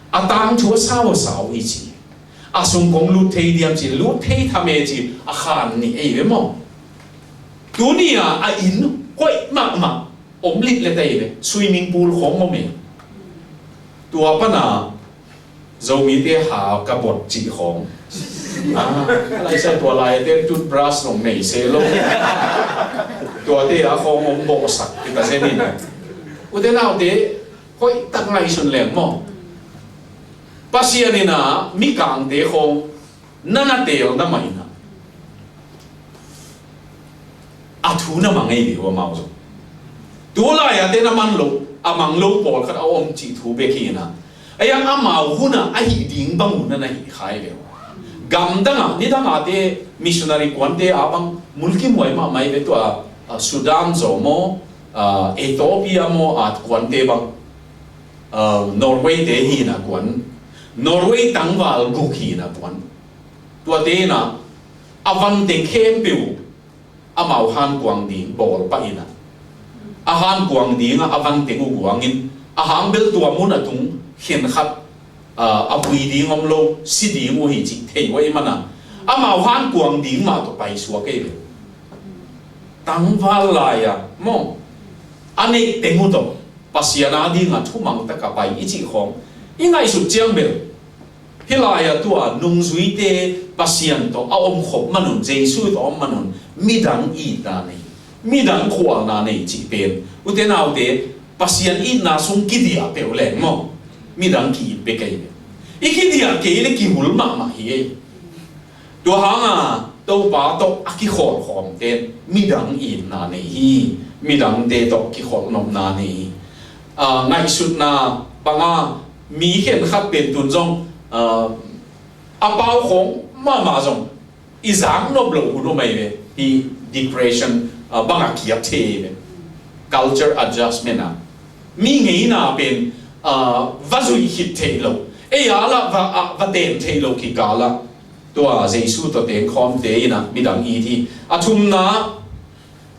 atang chu sao sao hi chi asung kong lu thei diam chi lu thei thame chi a khan ni e le mo dunia a in koi ma ma om lit le tay le swimming pool khong mo me tua pa na zo mi te ha ka bot chi khong lai sai tua lai te toothbrush long nei se lo tua te a khong om bo sak ti ka se ni na u te nau te koi tak ngai sun leng mo pasia ni na mi kang te khong nana tel na mai na athu na mangai di wa mau zo tu la ya te na man lo amang lo pol khat om chi thu be ki na aya amau huna a hi ding bang na na hi khai le gam danga ni danga te missionary kwante abang mulki moi ma mai be to Sudan zo mo Ethiopia mo at kwante bang Norway te hi na kwan Norway tangwal gu hi na kwan tua te na avan te khem piu amau han kwang ding bol pa ina ahan kwang ding avan te gu kwangin ahang bel tua mun atung khen khat apui ding om lo si ding wo hi chi thei wai mana amau han kwang ding ma to pai suwa ke le tang wal la ya mo ane te ngu to pasiana ding a thu mang ta ka pai i chi khong ingai su chiang bel hilaya tua nung zui te pasian to a om khop manun jesu to om manun midang i ta nei midang khwal na nei chi pen uten autte pasian i na sung kidia pe leng mo midang ki pe kai ikidia ke le ki hul ma ma hi to hanga to pa to aki khol khom ten midang i na nei hi midang te to ki khol nom na nei ngai sut na panga mi khen khat pen tun jong a bao khong ma jong izang no blo hu no mai ve hi depression banga kiap the culture adjustment na mi ngei na pen vazui hit the lo e ya la va ten the lo ki kala to a jesu to ten khom te ina midang i thi athum na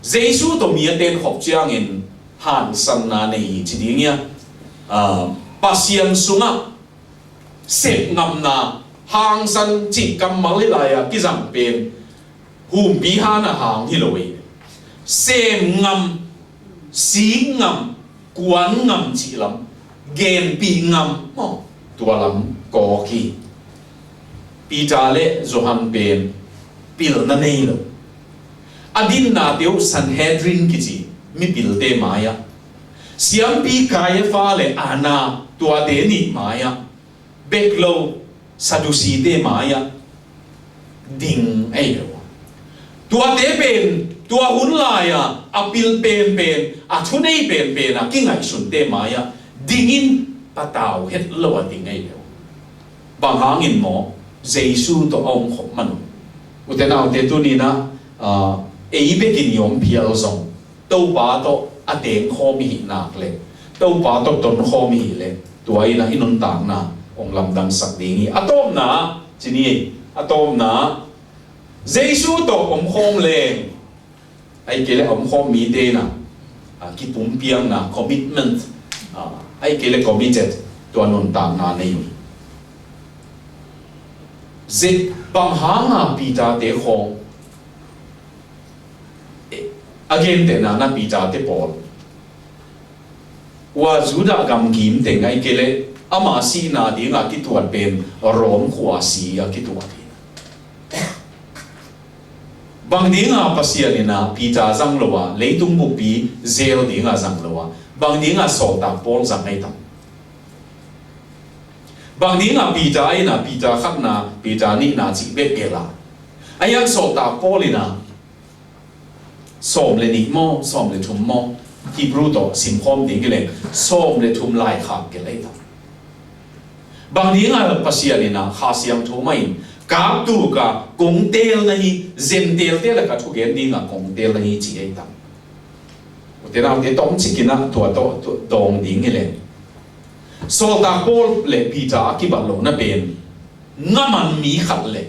jesu to mi ten khop chiang in han san na nei chi ding ya pasian sunga sep ngam na hang san chi kam mali la ya ki jam pen hum bi ha na hang hi loi sem ngam si ngam kuan ngam chi lam gen pi ngam mo tua lam ko ki pi ta le johan pen pil na nei lo adin na teu Sanhedrin ki chi mi pil te maya siam pi kaya fa le ana tua de ni maya beklo sadusi te maya ding ai lo tua te pen tua hun la ya apil pen a thunei pen a kingai sun te maya dingin patau het lo ding ai lo bang hangin mo jesu to ong khop manu utenau te tu ni na ei bekin yom pial zong to ba to ateng khomi nak le to ba to ton khomi le tuai na inun tang na ong lamdang sak dingi atom na chini atom na jesu to om khom leng ai kele om khom mi te na ki pum piang na commitment ai kele committed to anon ta na nei zet bang hanga pita te khong again te na pita te pol wa juda gam kim te ngai kele ama si na dinga ki tuat pen rom khwa si a ki tuat bang dinga pasian ina pita zang lowa leitung bu pi zero dinga zang lowa bang dinga so ta pol zang nei tam bang dinga pita ina pita khak na pita ni na chi be pela ayang so ta polina som le ni mo som le thum mo Hebrew to sim khom ding le som le thum lai khak ke lai tam bang dinga pasian ina khasiam thomai ka tu ka kong tel na hi zen tel tel ka thu gen ding a kong tel na hi chi ai tam o te na te tong chi kina to dong ding le so ta pol le pita ki ba lo na ben ngaman mi khat le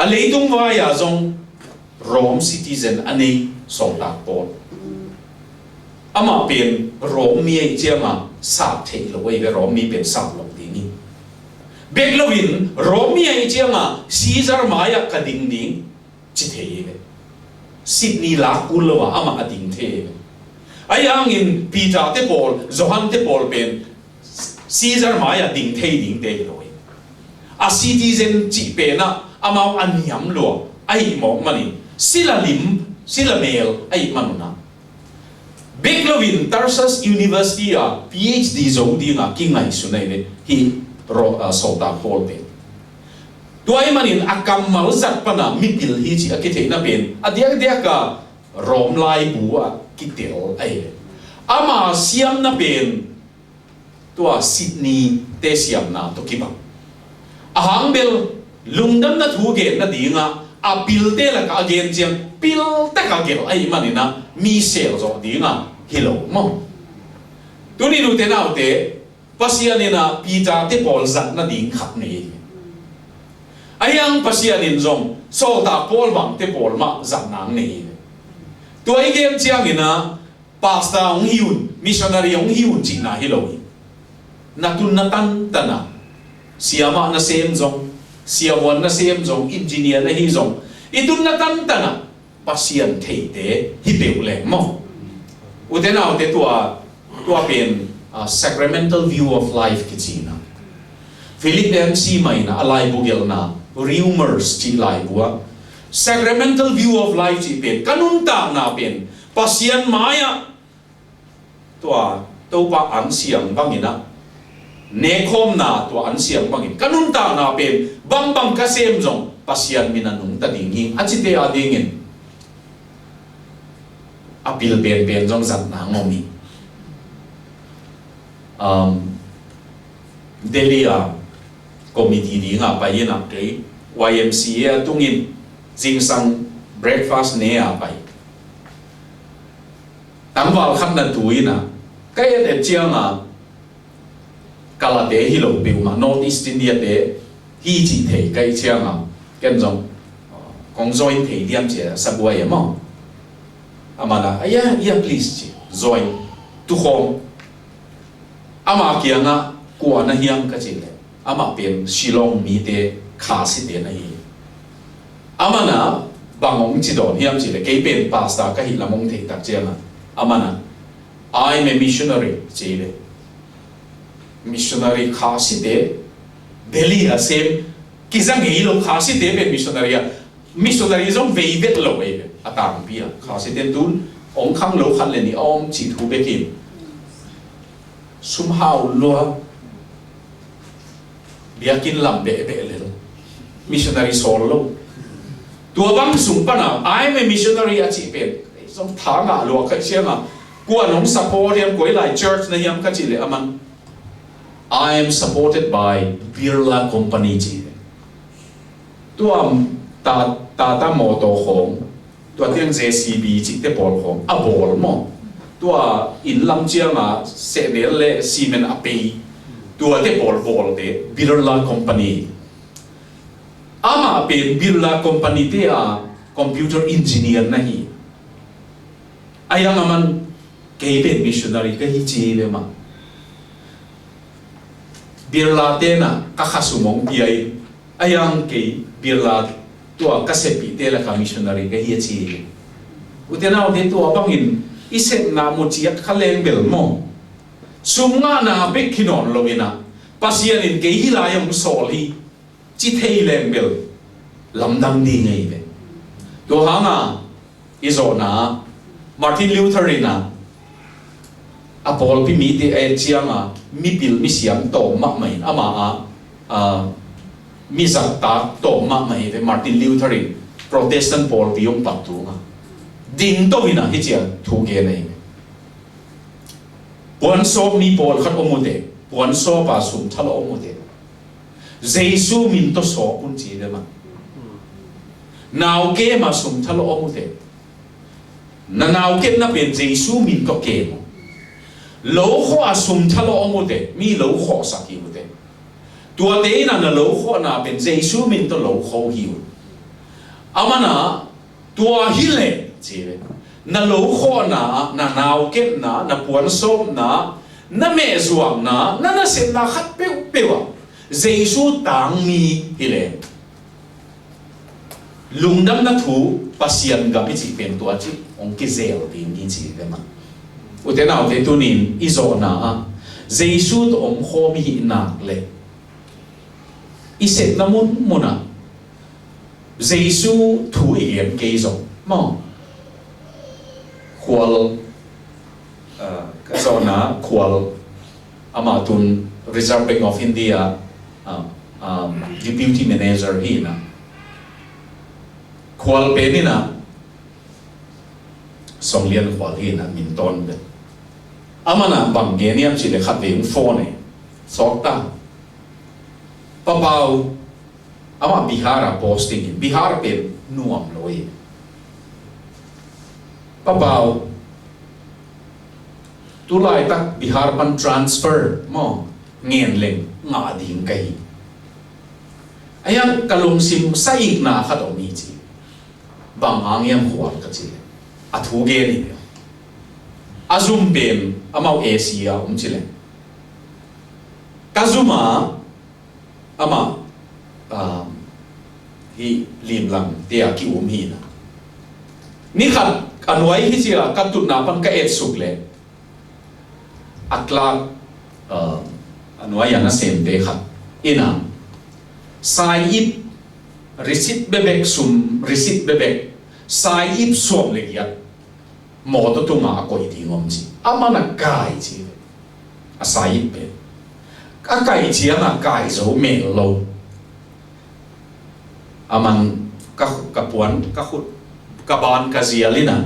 a leitung wa ya zong Rome citizen ani so ta pol ama pen Rome mi ai chema sa the lo wei ve Rome mi pen sa lo ding Beglovin Romia ichanga Caesar Maya kading ding chithei Sydney la kulwa ama ading the ayang in Peter te Paul Johann te Paul pen Caesar Maya ding thei ding te loi a citizen chi pe na ama aniam lo ai mo mani sila mel ai manuna Beglovin Tarsus University a PhD zo dinga kingai sunai le hi so ta pol pe tuai manin akamal zat pana mipil hi chi akite na pen adia ka rom lai bua kitel ai ama siam na pen tua Sydney te siam na to kiba ahang bel lungdam na thu ge na dinga apil te la ka gen jam pil ta ka gel ai manina mi sel zo dinga hello mo tuni lu te na te pasianina Peter te Paul zat na ding khap nei ayang pasianin zong so ta Paul bang te Paul ma zat nang nei tuai gem chiang ina pastor ong hiun missionary ong hiun chi na hiloi natun na tan tana siama na sem zong siawan na sem zong engineer na hi zong itun na tan tana pasian thei te hi beu le mo utena te tua pen sacramental view of life kichina Philip MC maina alai bugel na rumors chi lai bua sacramental view of life chi pen kanun ta na pen pasian maya tua to pa an siang bangina ne khom na to an siang bangin kanun ta na pen bang ka sem jong pasian minanung ta dingi achite adingin apil ben jong zat na ngomi Delhi committee di nga pa yin apre YMCA tungin jingsang breakfast ne apai tangwal khat na tuina kaya te chianga kala te hilo beuma North East India te hi chi thei kai chianga ken jong kong join thei diam che sabwai mo amala aya please chi join tu khom ama kianga kwa na hiam ka chile ama pen Shillong mi te kha si te na hi ama na bangong chi don hiam chile ke pen pasta ka hi lamong thei tak chema ama na I'm a missionary chile missionary kha si te Delhi a sem kizang hi lo kha si te pen missionary zong vei vet lo e atang pia kha si te tun ong khang lo khan le ni om chi thu be kim somehow lo biakin lam be le missionary solo tua bang sung pana I'm a missionary a chi pen song tha nga lo ka chianga kwa nong support yam koi lai church na yam ka chi le aman I am supported by Birla Company chi tua ta moto hong tua tiang JCB chi te pol hong a bol mo tua in lam chianga se le cement api tua te bol te Birla Company ama pe Birla Company te a computer engineer na hi ayang aman kebe missionary ka hichi be ma birla te na kakasumong piay ayang ke birla tua kasepi te la ka missionary ka hichi utena de tua bangin isep na mo chiat khaleng bel mo sumnga na be kinon lomina pasian in ke hilayam soli chi thei leng bel lamdang di ngai be to hanga izona Martin Luther ina apol pi mi te e chianga mi pil mi siam to ma mai ama mi zak ta to ma mai ve Martin Luther in Protestant Paul pi yong pak tu nga ding to ina hi chia thu ge nei puan so mi Paul khat omude puan so pa sum thal omude Jesu min to so pun chi de ma nào ke ma sum thal omude na nào ke na pen Jesu min to ke mo lo kho asum thalo omude mi lo kho saki mude tua te na lo kho na pen Jesu min to lo kho hiu amana tua hile chile na lo kho na nào ke na puan som na me zuang na sem na khat pe pewa Jesu tang mi hile lungdam na thu pasian ga pi chi pen tua chi ong ki zel tin ki chi de ma utenaw te tunin izo na Jesu to om khomi hi nak le iset namun muna Jesu thu iem ke zo mo kwal ka zo na kwal amatun Reserve Bank of India deputy manager hi na kwal pe ni na song lian kwal hi na min ton be amana bang ge niam chi le khat ve phone sok ta papau ama Bihara posting in Bihar pe nuam loi papau tu lai tak Bihar pan transfer mo ngien leng nga ding kai ayang kalum sim sai na khat o mi chi bang angiam huat ka chi athu ge ni azum bem amau Asia chile kazuma ama hi lim lam te ki hi na ni khat anwai hi chia katut na pan ka et suk le atla anwai yana sem te khat ina sai ip receipt bebek sum receipt bebek sai ip som le ya mo to tu ma ko ti ngom chi amana kai chi a sai ip be ka kai chi na kai zo me lo aman ka puan ka khut ka ban ka zialina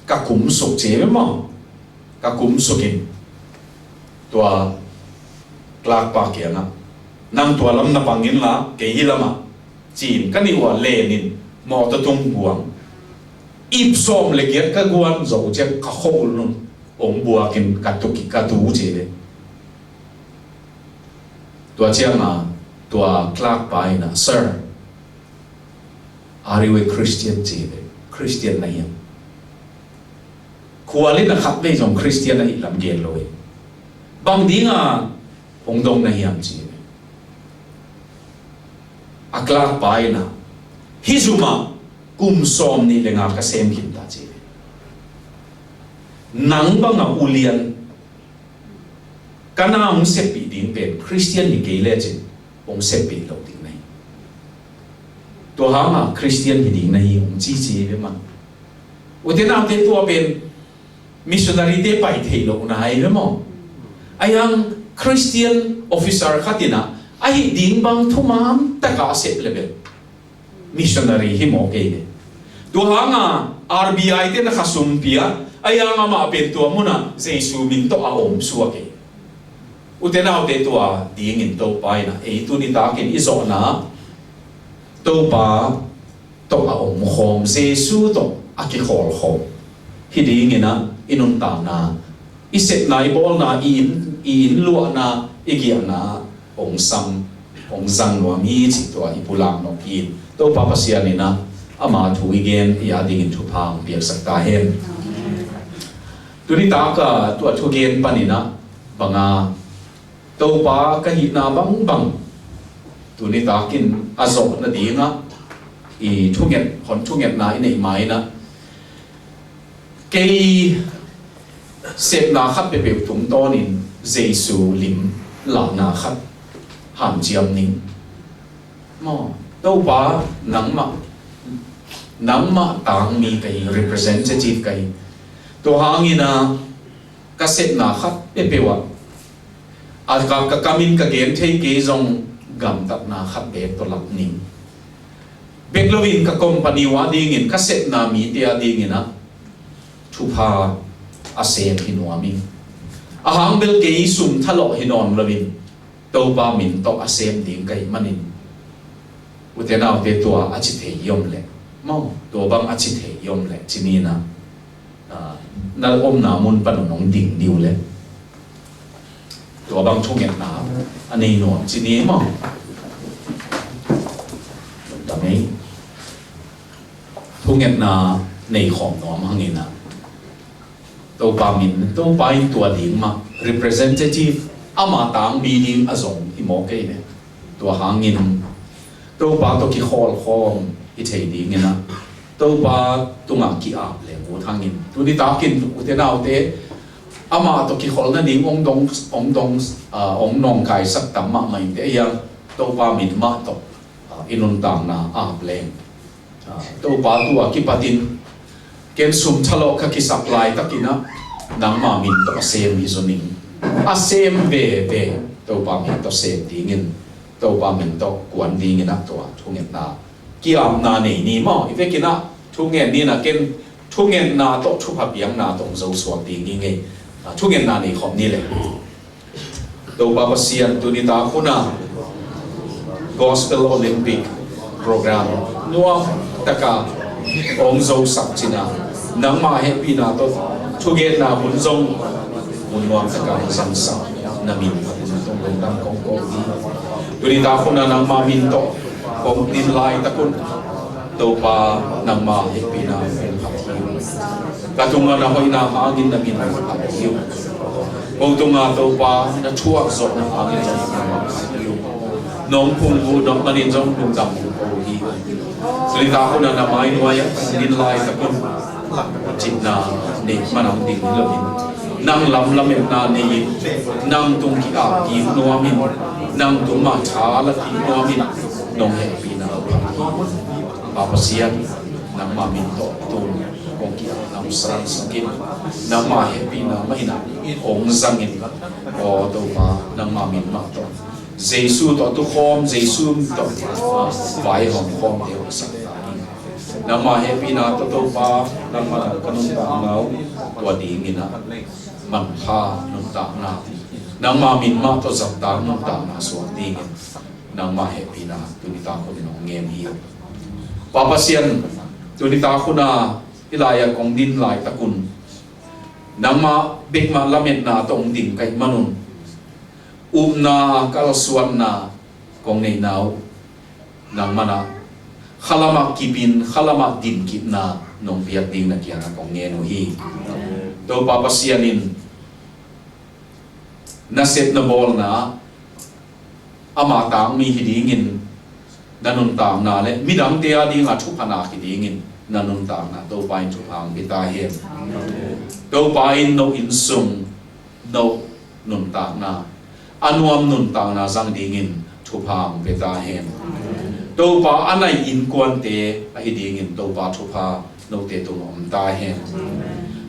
ka kum suk che mo ka kum sukin tua klak pa kia na nang tua lam na pangin la ke hilama chin kani wa lenin mo to tung buang ip som le kiat ka guan zo che ka khol nun ong bua kin ka tu ki ka tu che le tua chiang na tua klak pa ina sir are you a Christian che le Christian na yan kuali na khat ve jong Christian na ilam gen loi bang dinga ong dong na hiam chi aklak pa ina hizuma kum som ni lenga ka sem hin ta chi nang banga ulian kana ong sepi din pen Christian ni ke le chin ong sepi lo ding nai to ha ma Christian hi ding nai ong chi chi be man utena te to pen missionary te pai thei lo na ai be mo ayang Christian officer khatina ai ding bang thumam taka sep level missionary hi mo ke to hanga RBI te na khasum pia ayang ama pen to muna Jesu min to a om suwa ke utena te to a ding in to pai na e tu ni ta kin izo na to pa to a om khom Jesu to a ki khol khom hi ding ina inun ta na iset nai bol na in lu na igia na ong sam ong zang no mi chi to a ipulang no kin to pa pasia ni na ama thu igen ya ding in thu phang piak sakta hen tu ni ta ka tu thu gen panina banga to pa ka hi na bang bang tu ni ta kin azok na dinga i thu nget hon thu nget na i nei mai na cái xếp na khát về biểu chúng to nên Giêsu lim là na khát hàm chiêm nín mà đâu ba nắng mà tang mi cái representative cái to hangin na cái xếp na khát về biểu à cái camin cái game thấy cái dòng gam tắt na khát về to lắc nín Beklovin cái company wa dingin cái xếp na mi tia dingin na thupa asem hinuami ahang bel ke sum thalo hinon lovin toba min to asem ding kai manin utena te to achithe yom le mo to bang achithe yom le chinina na om na mun panong ding diu le to bang thunget na ani no chini mo tamei thunget na nei khom no hangina to pa min to pa in tua ding ma representative ama tang mi ding azong hi mo ke ne to hangin to pa to ki khol khom i thei ding na to pa tunga ki ap le mo thangin tu ni ta kin u te nau te ama to ki khol na ding ong dong ong nong kai sak tam ma mai te yang to pa min ma to inun tang na ap le to pa tu a ki patin ken sum thalo kha ki supply takina nang ma min to sem hi zoning asem be to pa min to sem dingin to pa min to kwan dingin na to thunget na ki am na nei ni mo ivekina thunget ni na ken thunget na to thu pa biang na tong zo swam ding nge thunget na nei khom ni le to pa pasian tu ni ta khuna gospel olympic program nuwa taka ong zo sak china nang ma happy na to thuge na mun zong mun wam taka sam sa na min tong long dang kong kong ni tuni ta khuna nang ma min to kong tin lai ta kun to pa nang ma happy na fel khat ka tunga na hoi na hagin na min khat hiu kong tunga to pa na chuak zo na hagin na hiu nong phung bu dong manin zong tung dam ko hi Selita ko na namay nuwaya dinlay takon chitna ni manang ding lovin nang lam na ni nang tung ki a ki nuamin nang tung ma cha la ki nuamin nong happy na papasian nang mamin to tun kong ki nang sarang sakin nang ma happy na mahina ong zangin o to pa nang mamin ma to Giêsu to tu khom Giêsu to vai hom khom theo sa nang ma happy na to pa nang ma kanung ta ngau to ding ina man kha nun ta na nang ma min ma to zap ta nun ta na so ding nang ma happy na tu ni ta ko no ngem hi papa sian tu ni ta ko na ilaya kong din lai takun nang ma big ma lamet na tong ding kai manun na kalsuan na kong nei nau nang mana khalama kipin khalama din kip na nong biak ding na kiana kong nge no hi to papa sianin na set na bol na ama tang mi hidingin nanun tang na le midang te adi nga thu phana hidingin nanun tang na to pain thu ang bita hem to pain no insung no nun tang na anuam nun tang na zang dingin thupang beta hem to pa anai in kwan te a hi dingin to pa thupa no te tum om ta hem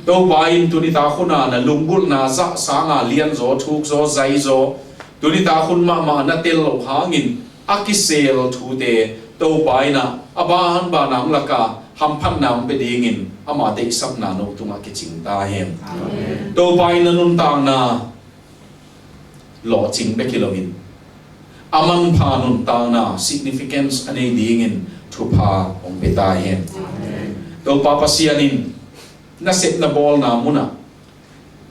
to pa in tu ni ta khuna na lungbul na za sanga lian zo thuk zo zai zo tu ni ta khun ma na tel lo hangin akisel thu te to pa ina aban ba nang laka ham phan nam pe dingin ama te sak na no tunga ki ching ta hem to pa ina nun tang na lo ching be kilomin aman pha nun tang na significance anei dingin thu pha ong beta hen to papa sianin na set na bol na muna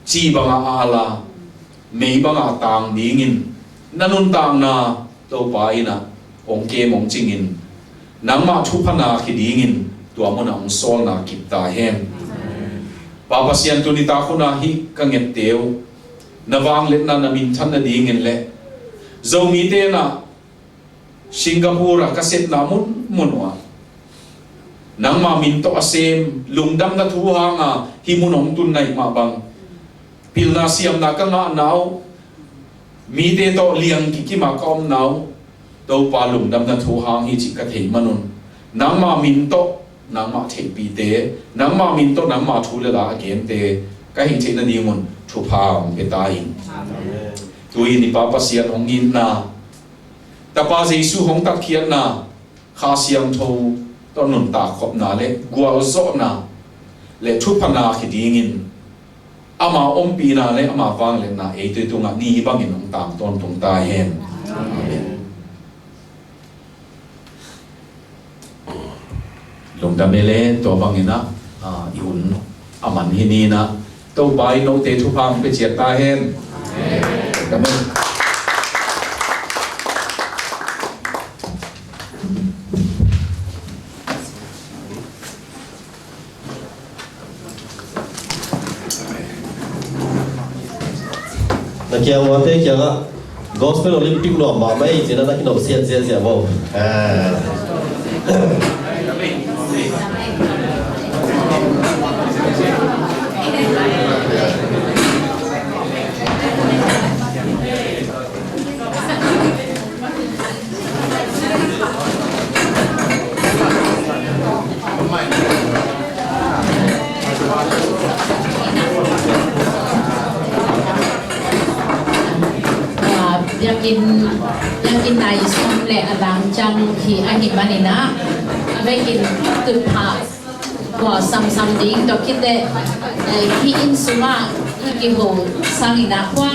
chi banga ala mei banga tang dingin nanun tang na to pa ina ong ke mong chingin nang ma thu phana ki dingin to muna ong sol na kip ta hen Papa sian tu ni ta khuna hi ka nget teu nawang let na namin than na ding en le zo mi te na Singapore ka set na munwa nang ma min to asem lungdam na thu ha nga hi munong tun nai ma bang pilna siam na ka nga naw mi te to liang ki ma kom naw to pa lungdam na thu hang hi chi ka thei manun nang ma min to nang ma thei pi te nang ma min to nang ma thu le la again te ka hi thei na dingun thu phang pe ta in tui ni papa sian ong in na ta pa jesu hong tak khian na kha siam tho to nun ta khop na le gwal zo na le thu phana khi ding in ama om pi na le ama wang le na e te tu nga ni bang in ong tam ton tung ta hen amen lung da mele to bang ina iun aman hi ni na to bai no te thu phang pe chiat ta hen amen na kia wate kia ga gospel olympic no ma mai jena na kino sia boยังกินไหนส้มแหละบางจังที่อันนี้มันนี่นะไม่กินตุ่นผักว่าซ้ำๆดิ้งก็คิดได้ที่อินสุมาที่กินโหสังอีนักว่า